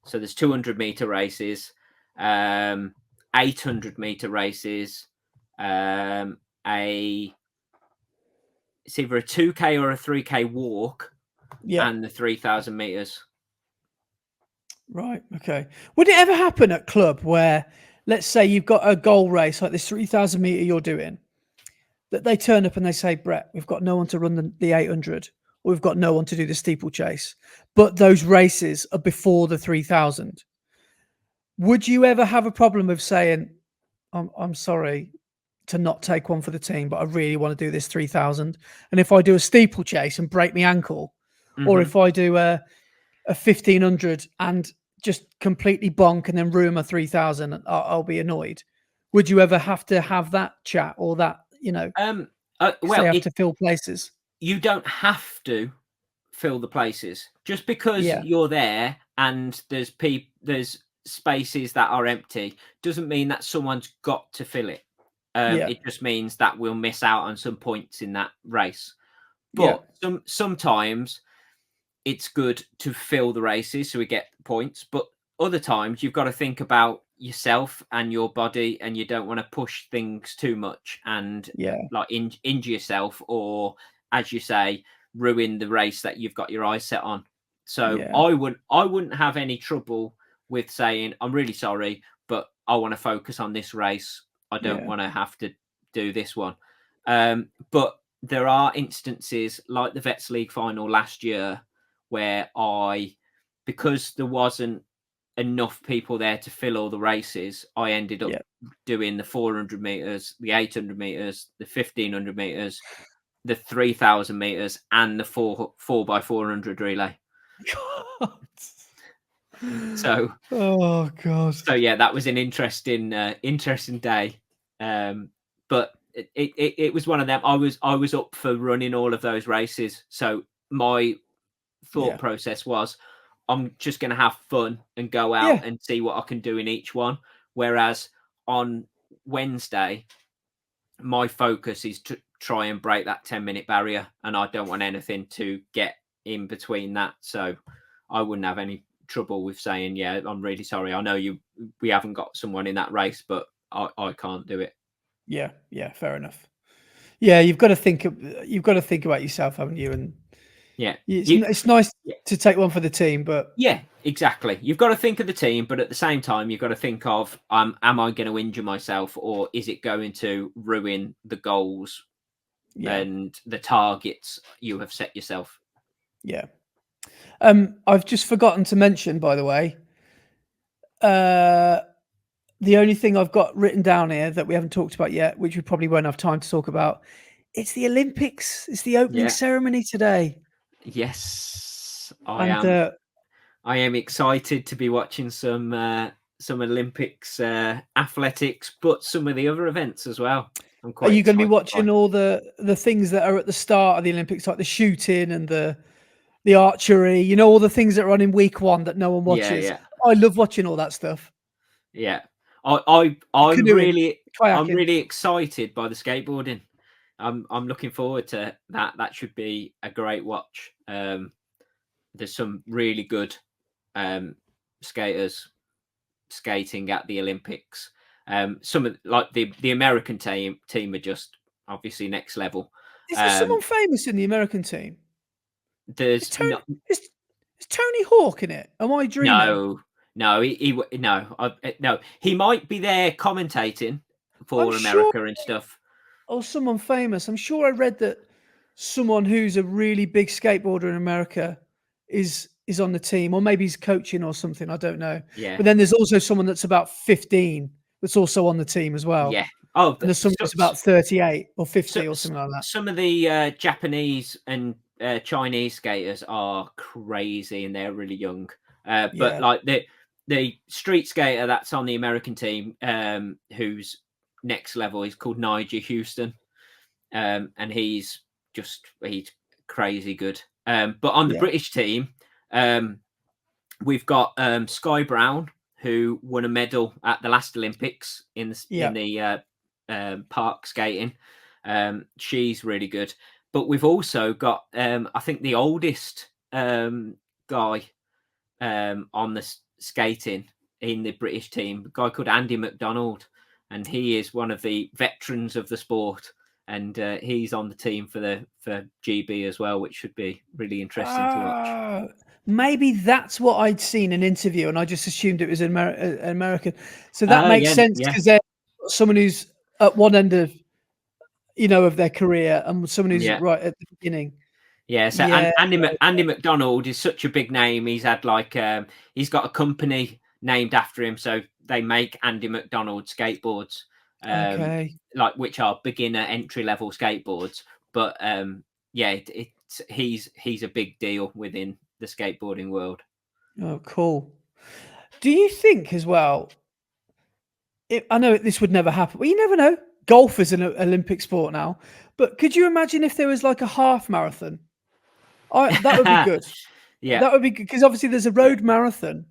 So there's 200-meter races, 800-meter races, it's either a 2K or a 3K walk, and the 3,000 meters. Right. Okay. Would it ever happen at club where, let's say you've got a goal race like this 3,000 meter you're doing, that they turn up and they say, Brett, we've got no one to run the 800, or we've got no one to do the steeplechase, but those races are before the 3,000. Would you ever have a problem of saying, I'm sorry to not take one for the team, but I really want to do this 3,000. And if I do a steeplechase and break my ankle, or if I do a 1,500 and just completely bonk and then ruin my 3,000, I'll be annoyed. Would you ever have to have that chat or that, well, they have to fill places? You don't have to fill the places just because you're there and there's spaces that are empty doesn't mean that someone's got to fill it. It just means that we'll miss out on some points in that race. But sometimes it's good to fill the races so we get points. But other times you've got to think about yourself and your body, and you don't want to push things too much and like injure yourself, or, as you say, ruin the race that you've got your eyes set on. So I wouldn't have any trouble with saying, I'm really sorry, but I want to focus on this race. I don't want to have to do this one. But there are instances like the Vets League final last year where because there wasn't enough people there to fill all the races, I ended up doing the 400 meters, the 800 meters, the 1,500 meters, the 3,000 meters, and the 4x400 relay. So, oh god. So that was an interesting day. But it was one of them. I was up for running all of those races. So my thought process was, I'm just going to have fun and go out and see what I can do in each one. Whereas on Wednesday, my focus is to try and break that 10-minute barrier, and I don't want anything to get in between that. So I wouldn't have any trouble with saying, yeah, I'm really sorry. I know we haven't got someone in that race, but I can't do it. Yeah, yeah, fair enough. Yeah, you've got to think about yourself, haven't you? And Yeah. it's nice Yeah. to take one for the team, but Yeah, exactly. You've got to think of the team, but at the same time, you've got to think of, am I going to injure myself, or is it going to ruin the goals yeah, and the targets you have set yourself? yeah. I've just forgotten to mention, by the way, the only thing I've got written down here that we haven't talked about yet, which we probably won't have time to talk about, it's the Olympics. It's the opening Yeah. ceremony today, Yes, and I am excited to be watching some Olympics athletics, but some of the other events as well. I'm are quite you going to be excited by. watching all the things that are at the start of the Olympics, like the shooting and the archery? You know, all the things that are on in week one that no one Yeah, watches. yeah, I love watching all that stuff. yeah. I The I'm canoeing, really I'm kayaking. really excited by the skateboarding. I'm looking forward to that. That should be a great watch. There's some really good skaters skating at the Olympics. Some of like the American team are just obviously next level. Is there someone Um, famous in the American team? Is there's Tony is Tony Hawk in it? Am I dreaming? no, no, he might be there commentating I'm for sure, America and stuff. or someone famous. I'm sure I read that someone who's a really big skateboarder in America is on the team, or maybe he's coaching or something. I don't know. Yeah, But then there's also someone that's about 15 that's also on the team as well. yeah. Oh, And there's someone who's about 38 or so, 50 or something like that. some of the Japanese and Chinese skaters are crazy and they're really young. But Yeah. like the street skater that's on the American team, who's next level, is called Nigel Houston, and he's crazy good. But on the Yeah. British team, we've got Sky Brown, who won a medal at the last Olympics in Yeah. the park skating. She's really good. But we've also got, I think, the oldest guy on the skating in the British team, a guy called Andy McDonald, and he is one of the veterans of the sport. And he's on the team for GB as well, which should be really interesting to watch. Maybe that's what I'd seen in an interview, and I just assumed it was an American. So that makes Yeah, sense yeah, because they're someone who's at one end of of their career and someone who's yeah. right at the beginning. Yeah, so Yeah, Andy McDonald is such a big name. He's had like he's got a company named after him, so they make Andy McDonald skateboards, okay. which are beginner entry level skateboards. But yeah, he's a big deal within the skateboarding world. Oh, cool. Do you think as well? I know this would never happen, but you never know. Golf is an Olympic sport now, but could you imagine if there was like a half marathon? That would be good. Yeah, That would be good because obviously there's a yeah, road marathon.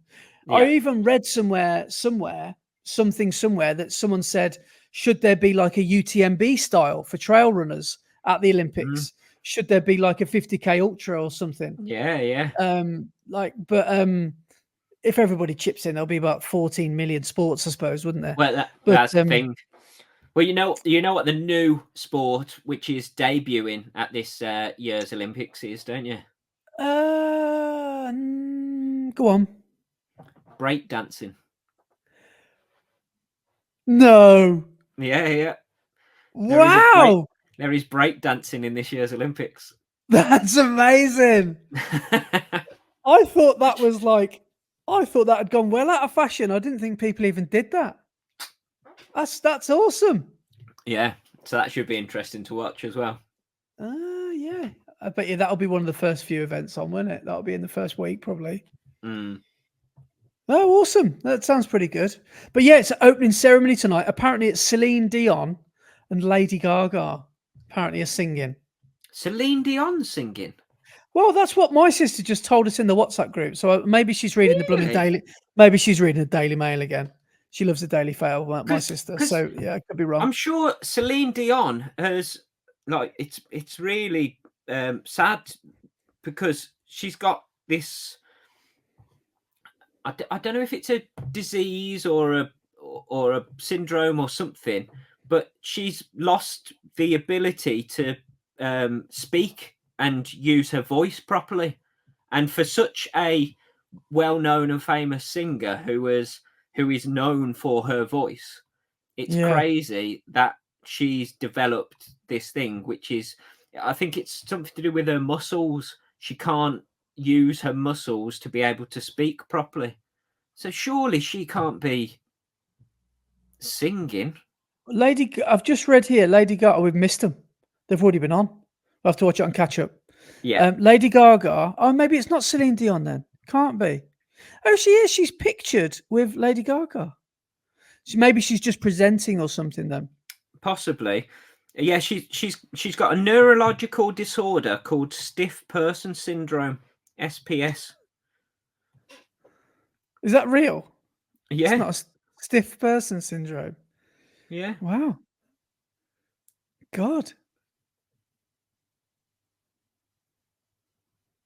I yeah. even read somewhere that someone said, should there be like a UTMB style for trail runners at the Mhm. Olympics? Should there be like a 50K ultra or something? Yeah, yeah. If everybody chips in, there'll be about 14 million sports, I suppose, wouldn't there? Well, But that's the thing. Well, you know what the new sport, which is debuting at this year's Olympics, is, don't you? go on. Break dancing. No. Yeah, yeah. There is a break. Wow. There is break dancing in this year's Olympics. That's amazing. I thought that was like, I thought that had gone well out of fashion. I didn't think people even did that. That's awesome. Yeah, so that should be interesting to watch as well. Yeah. I bet you that'll be one of the first few events on, won't it? That'll be in the first week, probably. Mm. Oh, awesome. That sounds pretty good. But yeah, it's an opening ceremony tonight. Apparently, it's Celine Dion and Lady Gaga apparently are singing. Celine Dion singing. Well, that's what my sister just told us in the WhatsApp group. So maybe she's reading the blooming Really? Daily. Maybe she's reading the Daily Mail again. She loves the Daily Fail, my sister. Because So yeah, I could be wrong. I'm sure Celine Dion has like it's really sad because she's got this. I don't know if it's a disease or a syndrome or something, but she's lost the ability to speak and use her voice properly. And for such a well-known and famous singer who is known for her voice, it's crazy that she's developed this thing, which is, I think it's something to do with her muscles. She can't use her muscles to be able to speak properly. So surely she can't be singing. I've just read here, Lady Gaga, we've missed them. They've already been on. We'll have to watch it on catch up. Yeah. Lady Gaga. Oh, maybe it's not Celine Dion then. Can't be. Oh, she is. She's pictured with Lady Gaga. Maybe she's just presenting or something then. Possibly. Yeah, she's got a neurological disorder called stiff person syndrome, SPS. Is that real? Yeah. It's not a stiff person syndrome. Yeah. Wow. God.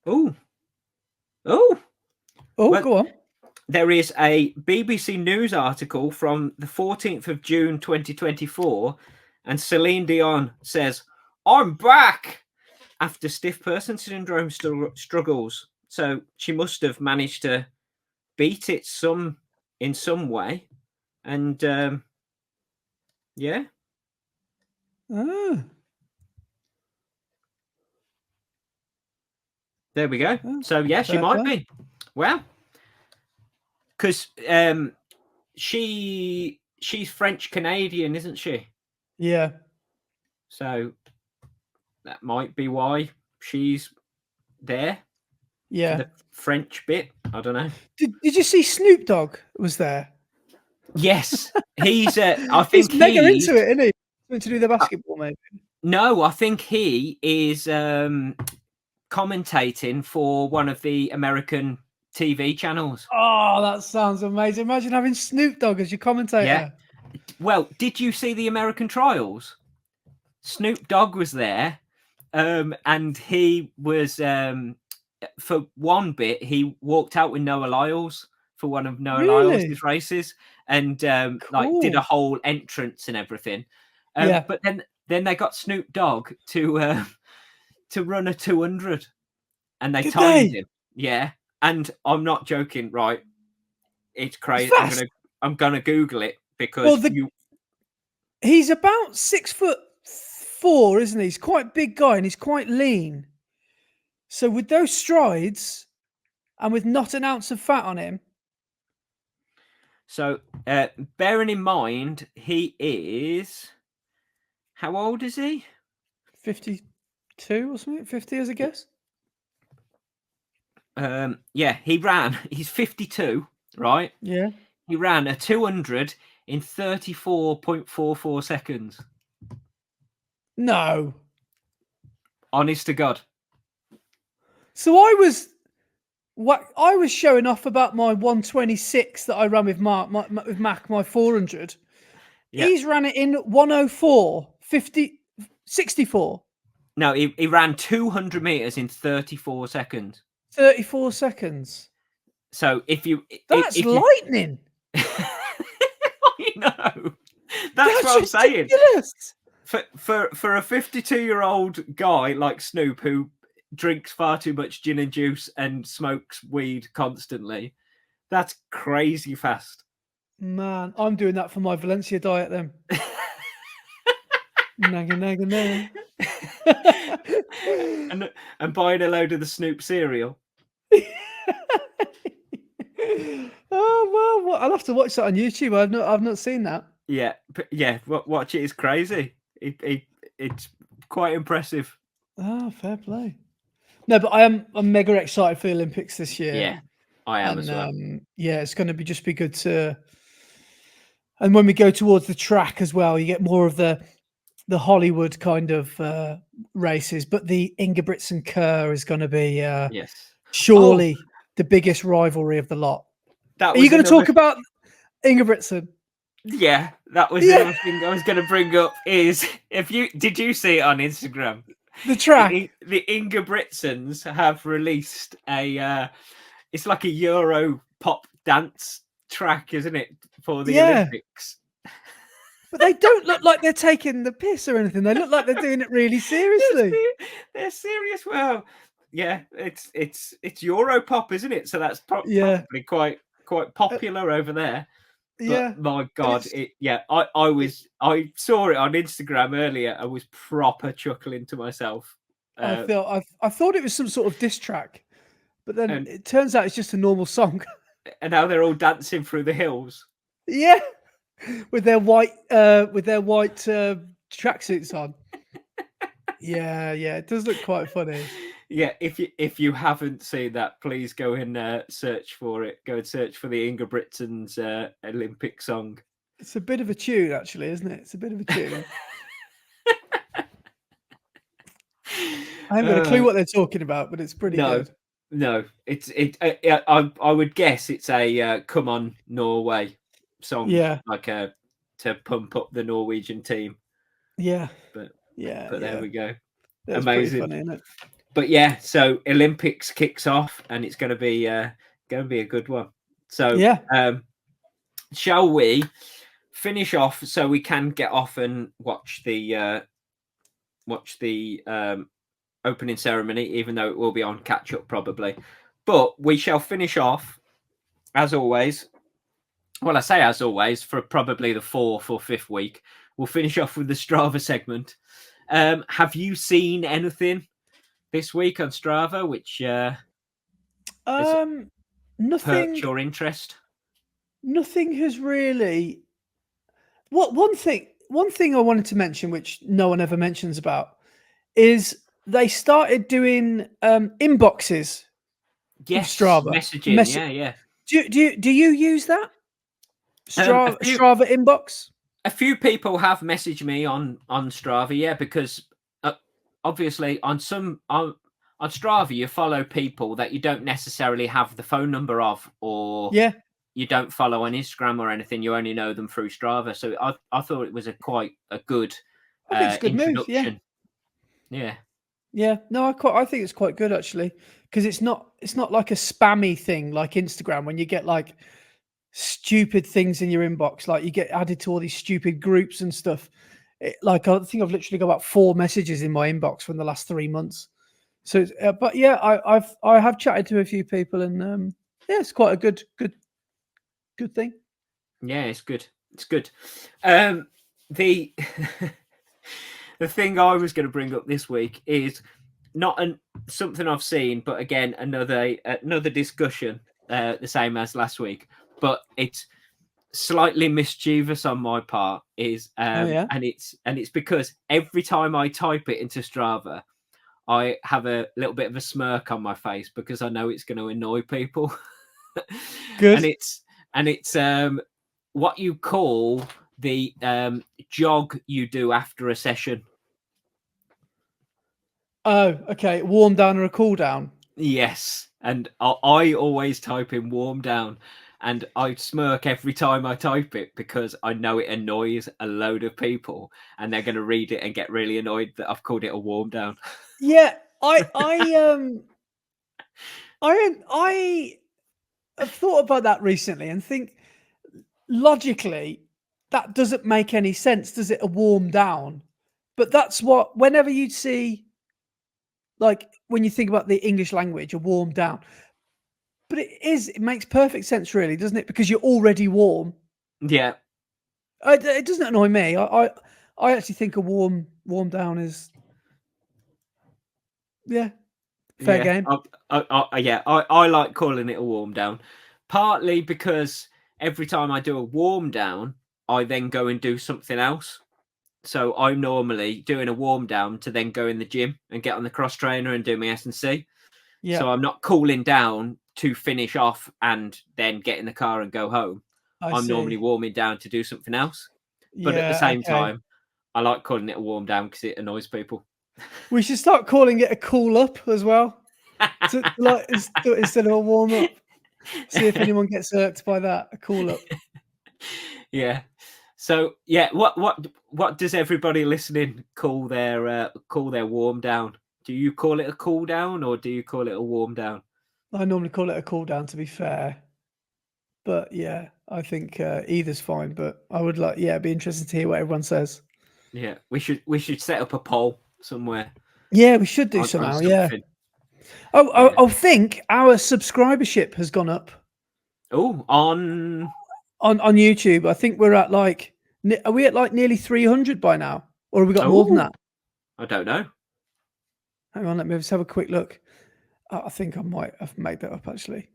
Oh, well, go on. There is a BBC News article from the 14th of June 2024, and Celine Dion says, "I'm back," after stiff person syndrome struggles. So she must have managed to beat it in some way. And yeah. Oh. There we go. So yeah, she might be. Well, because she's French Canadian, isn't she? Yeah. So that might be why she's there. Yeah. For the French bit. I don't know. Did you see Snoop Dogg was there? Yes, he's. I think he's mega into it, isn't he? Meant to do the basketball, maybe. No, I think he is commentating for one of the American TV channels. Oh, that sounds amazing! Imagine having Snoop Dogg as your commentator. Yeah. Well, did you see the American trials? Snoop Dogg was there, and he was for one bit. He walked out with Noah Lyles for one of Noah Lyles' races, and like did a whole entrance and everything. But then they got Snoop Dogg to run a 200, and they timed him. Yeah, and I'm not joking. Right, it's crazy. I'm gonna Google it because he's about 6'4", isn't he? He's quite a big guy and he's quite lean. So with those strides and with not an ounce of fat on him. So bearing in mind, he is, how old is he? 52 or something? 50 as a guess? Yeah, he's 52, right? Yeah. He ran a 200 in 34.44 seconds. No. Honest to God. So I was showing off about my 126 that I ran with Mack, my 400. Yeah. He's ran it in 104, 64. No, he ran 200 meters in 34 seconds. 34 seconds. So that's lightning. I know. That's what I'm saying. For a 52-year-old guy like Snoop who drinks far too much gin and juice and smokes weed constantly, that's crazy fast. Man, I'm doing that for my Valencia diet then. Naga, naga, naga. and buying a load of the Snoop cereal. Oh well, I'll have to watch that on YouTube. I've not seen that. Yeah, watch it. It's crazy. It's quite impressive. Oh, fair play. No, but I'm mega excited for the Olympics this year. Yeah, I am as well. Yeah, it's going to be good to. And when we go towards the track as well, you get more of the Hollywood kind of races. But the Ingebrigtsen Kerr is going to be surely the biggest rivalry of the lot. Are you going to talk about Ingebrigtsen? Yeah, that was the other thing I was going to bring up. Is did you see it on Instagram? The track. The Ingebrigtsens have released a. It's like a Euro pop dance track, isn't it, for the Yeah. Olympics? But they don't look like they're taking the piss or anything. They look like they're doing it really seriously. They're serious. Well, yeah, it's Europop, isn't it? So that's Yeah. probably quite Uh, popular over there. But yeah. my And God, it, I saw it on Instagram earlier. I was proper chuckling to myself. Uh, I thought it was some sort of diss track, but then and it turns out it's just a normal song. and now they're all dancing through the hills. Yeah. With their white tracksuits on. Yeah, yeah. It does look quite funny. Yeah, if you haven't seen that, please go and search for it. Go and search for the Ingebrigtsens Olympic song. It's a bit of a tune, actually, isn't it? It's a bit of a tune. I haven't got a clue what they're talking about, but it's pretty No, good. no, I would guess it's a "Come On Norway" song, Yeah, like to pump up the Norwegian team. yeah, But yeah, there yeah. we go, That's pretty amazing. funny, isn't it? But yeah, so Olympics kicks off, and it's going to be a good one. So Yeah, shall we finish off so we can get off and watch the opening ceremony, even though it will be on catch up probably. But we shall finish off as always. Well, I say as always for probably the 4th or 5th week. We'll finish off with the Strava segment. Have you seen anything this week on Strava which has perked nothing, your interest? nothing has really. What one thing I wanted to mention, which no one ever mentions about, is they started doing inboxes of Yes, Strava. messaging. Yeah, yeah. Do you use that A few Strava inbox? people have messaged me on Strava, yeah, because obviously on Strava you follow people that you don't necessarily have the phone number of, or Yeah, you don't follow on Instagram or anything. You only know them through Strava. So I thought it was quite a good I think it's a good move. Yeah, introduction. Yeah, yeah. No, I think it's quite good actually, because it's not like a spammy thing like Instagram when you get like stupid things in your inbox, like you get added to all these stupid groups and stuff. Like I think I've literally got about 4 messages in my inbox from the last 3 months. So, but yeah, I have chatted to a few people, and yeah, it's quite a good thing. yeah, it's good. It's good. The the thing I was going to bring up this week is not something I've seen, but again another discussion, the same as last week, but it's slightly mischievous on my part. Is Oh yeah, and it's because every time I type it into Strava, I have a little bit of a smirk on my face because I know it's going to annoy people. and good. it's what you call the jog you do after a session. Oh, okay. Warm down or a cool down. Yes, and I always type in warm down, and I smirk every time I type it because I know it annoys a load of people, and they're going to read it and get really annoyed that I've called it a warm down. Yeah, I have thought about that recently and think logically that doesn't make any sense, does it? A warm down, but that's what whenever you see, like when you think about the English language, a warm down. But it makes perfect sense, really, doesn't it? Because you're already warm. Yeah, It doesn't annoy me. I actually think a warm down is, yeah, fair yeah, game. I like calling it a warm down, partly because every time I do a warm down, I then go and do something else. So I'm normally doing a warm down to then go in the gym and get on the cross trainer and do my S&C. Yeah, So I'm not cooling down to finish off and then get in the car and go home. I I'm normally see. warming down to do something else. But at the Yeah, same okay. time, I like calling it a warm down because it annoys people. We should start calling it a cool up as well. Like instead of a warm up. See if anyone gets irked by that. A cool up. Yeah. So yeah, what does everybody listening call their warm down? Do you call it a cool down or do you call it a warm down? I normally call it a cool down, to be fair. But yeah, I think either's fine. But I would it'd be interesting to hear what everyone says. Yeah, we should set up a poll somewhere Yeah, we should do on somehow. Yeah. something. Oh, Yeah. I think our subscribership has gone up Oh, on on YouTube. I think we're at are we at like nearly 300 by now, or have we got more than that? I don't know. Hang on, let me just have a quick look. I think I might have made that up actually.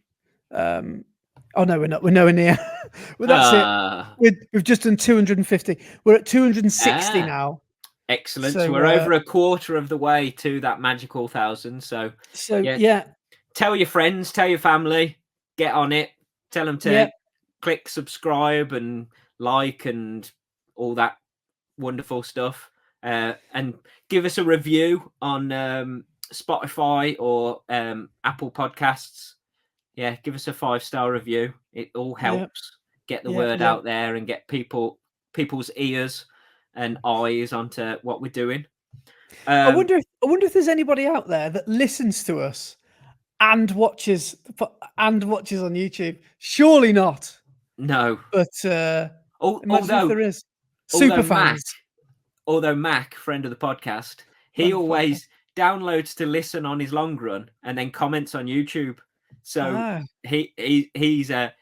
Oh no, we're not. We're nowhere near. Well, that's it. We've just done 250. We're at 260 now. Excellent. So So we're over a quarter of the way to that magical 1,000. So yeah. Tell your friends, tell your family, get on it. Tell them to click subscribe and like and all that wonderful stuff. And give us a review on Spotify or Apple Podcasts. Yeah, give us a 5-star review. It all helps get the word out there and get people's ears and eyes onto what we're doing. I wonder if there's anybody out there that listens to us and watches on YouTube. Surely not. No. But imagine if there is. Super fans. Although Mack, friend of the podcast, he always downloads to listen on his long run and then comments on YouTube. So he's a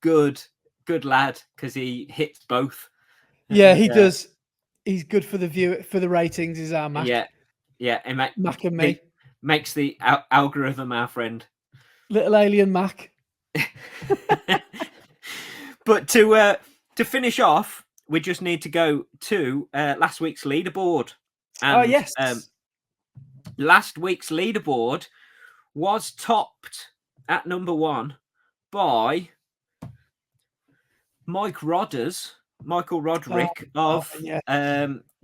good lad because he hits both. Yeah, he does. He's good for the ratings. Is our Mack? Yeah. And Mack and me makes the algorithm our friend. Little alien Mack. But to finish off, we just need to go to last week's leaderboard. And, yes. Last week's leaderboard was topped at number 1 by Michael Roderick of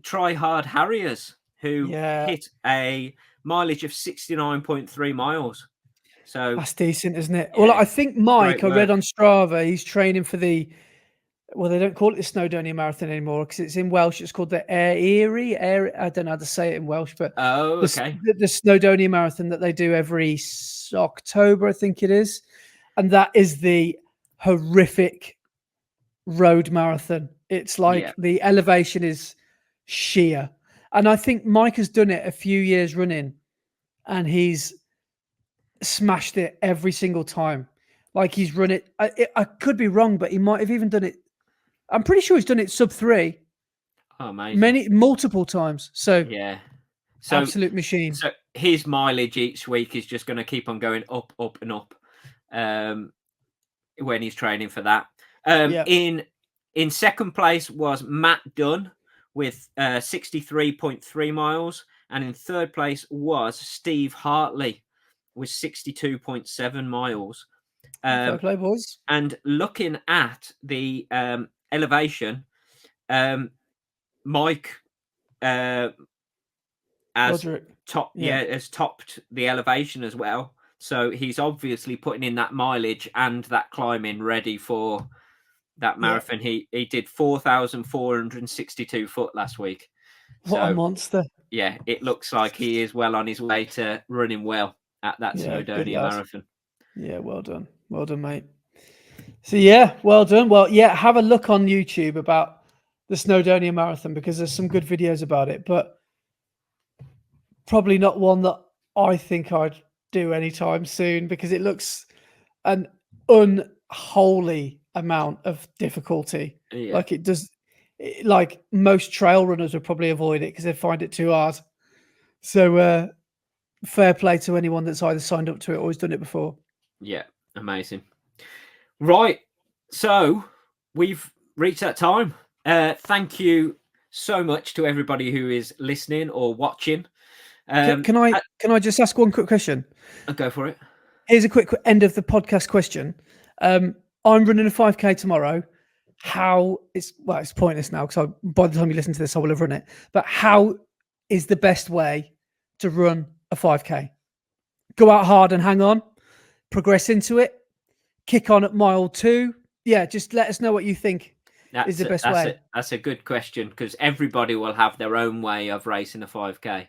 Try Hard Harriers, who hit a mileage of 69.3 miles. So that's decent, isn't it? Yeah, well, I think Mike, I read on Strava, he's training for they don't call it the Snowdonia Marathon anymore because it's in Welsh. It's called the Erie. I don't know how to say it in Welsh, but the Snowdonia Marathon that they do every October, I think it is. And that is the horrific road marathon. It's like the elevation is sheer. And I think Mike has done it a few years running and he's smashed it every single time. Like he's run it. I could be wrong, but he might have even done it. I'm pretty sure he's done it sub 3. Oh, amazing. Multiple times. So so absolute machine. So his mileage each week is just going to keep on going up and up when he's training for that. In second place was Matt Dunn with 63.3 miles, and in third place was Steve Hartley with 62.7 miles. Fair play, boys. And looking at the elevation, Mike has topped the elevation as well. So he's obviously putting in that mileage and that climbing ready for that marathon. He did 4,462 foot last week. What a monster. Yeah, it looks like he is well on his way to running well at that Snowdonia Marathon. Yeah, well done. Well done, mate. So, yeah, well done. Well, have a look on YouTube about the Snowdonia Marathon because there's some good videos about it, but probably not one that I think I'd do anytime soon because it looks an unholy amount of difficulty. Like it does, like most trail runners would probably avoid it because they find it too hard. So, fair play to anyone that's either signed up to it or has done it before. Yeah, amazing. Right, so we've reached that time. Thank you so much to everybody who is listening or watching. Can I just ask one quick question? I'll go for it. Here's a quick end of the podcast question. I'm running a 5K tomorrow. It's pointless now because by the time you listen to this, I will have run it. But how is the best way to run a 5K? Go out hard and hang on, progress into it, kick on at mile 2. Yeah, just let us know what you think is the best way? That's a good question, because everybody will have their own way of racing a 5K.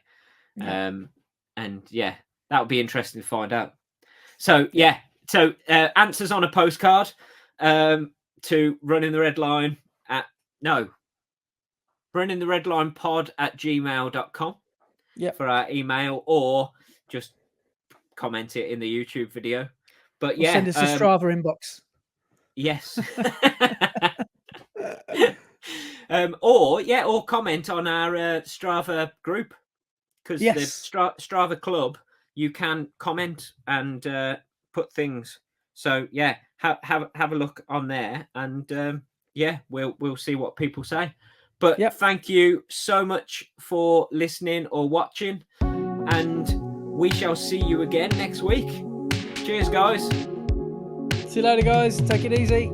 Yeah. And yeah, that would be interesting to find out. So so answers on a postcard to running the red line running the red line pod@gmail.com for our email, or just comment it in the YouTube video. But Or send us a Strava inbox. Yes. or comment on our Strava group, because the Strava club, you can comment and put things. So yeah, have a look on there, and we'll see what people say. But thank you so much for listening or watching, and we shall see you again next week. Cheers, guys. See you later, guys. Take it easy.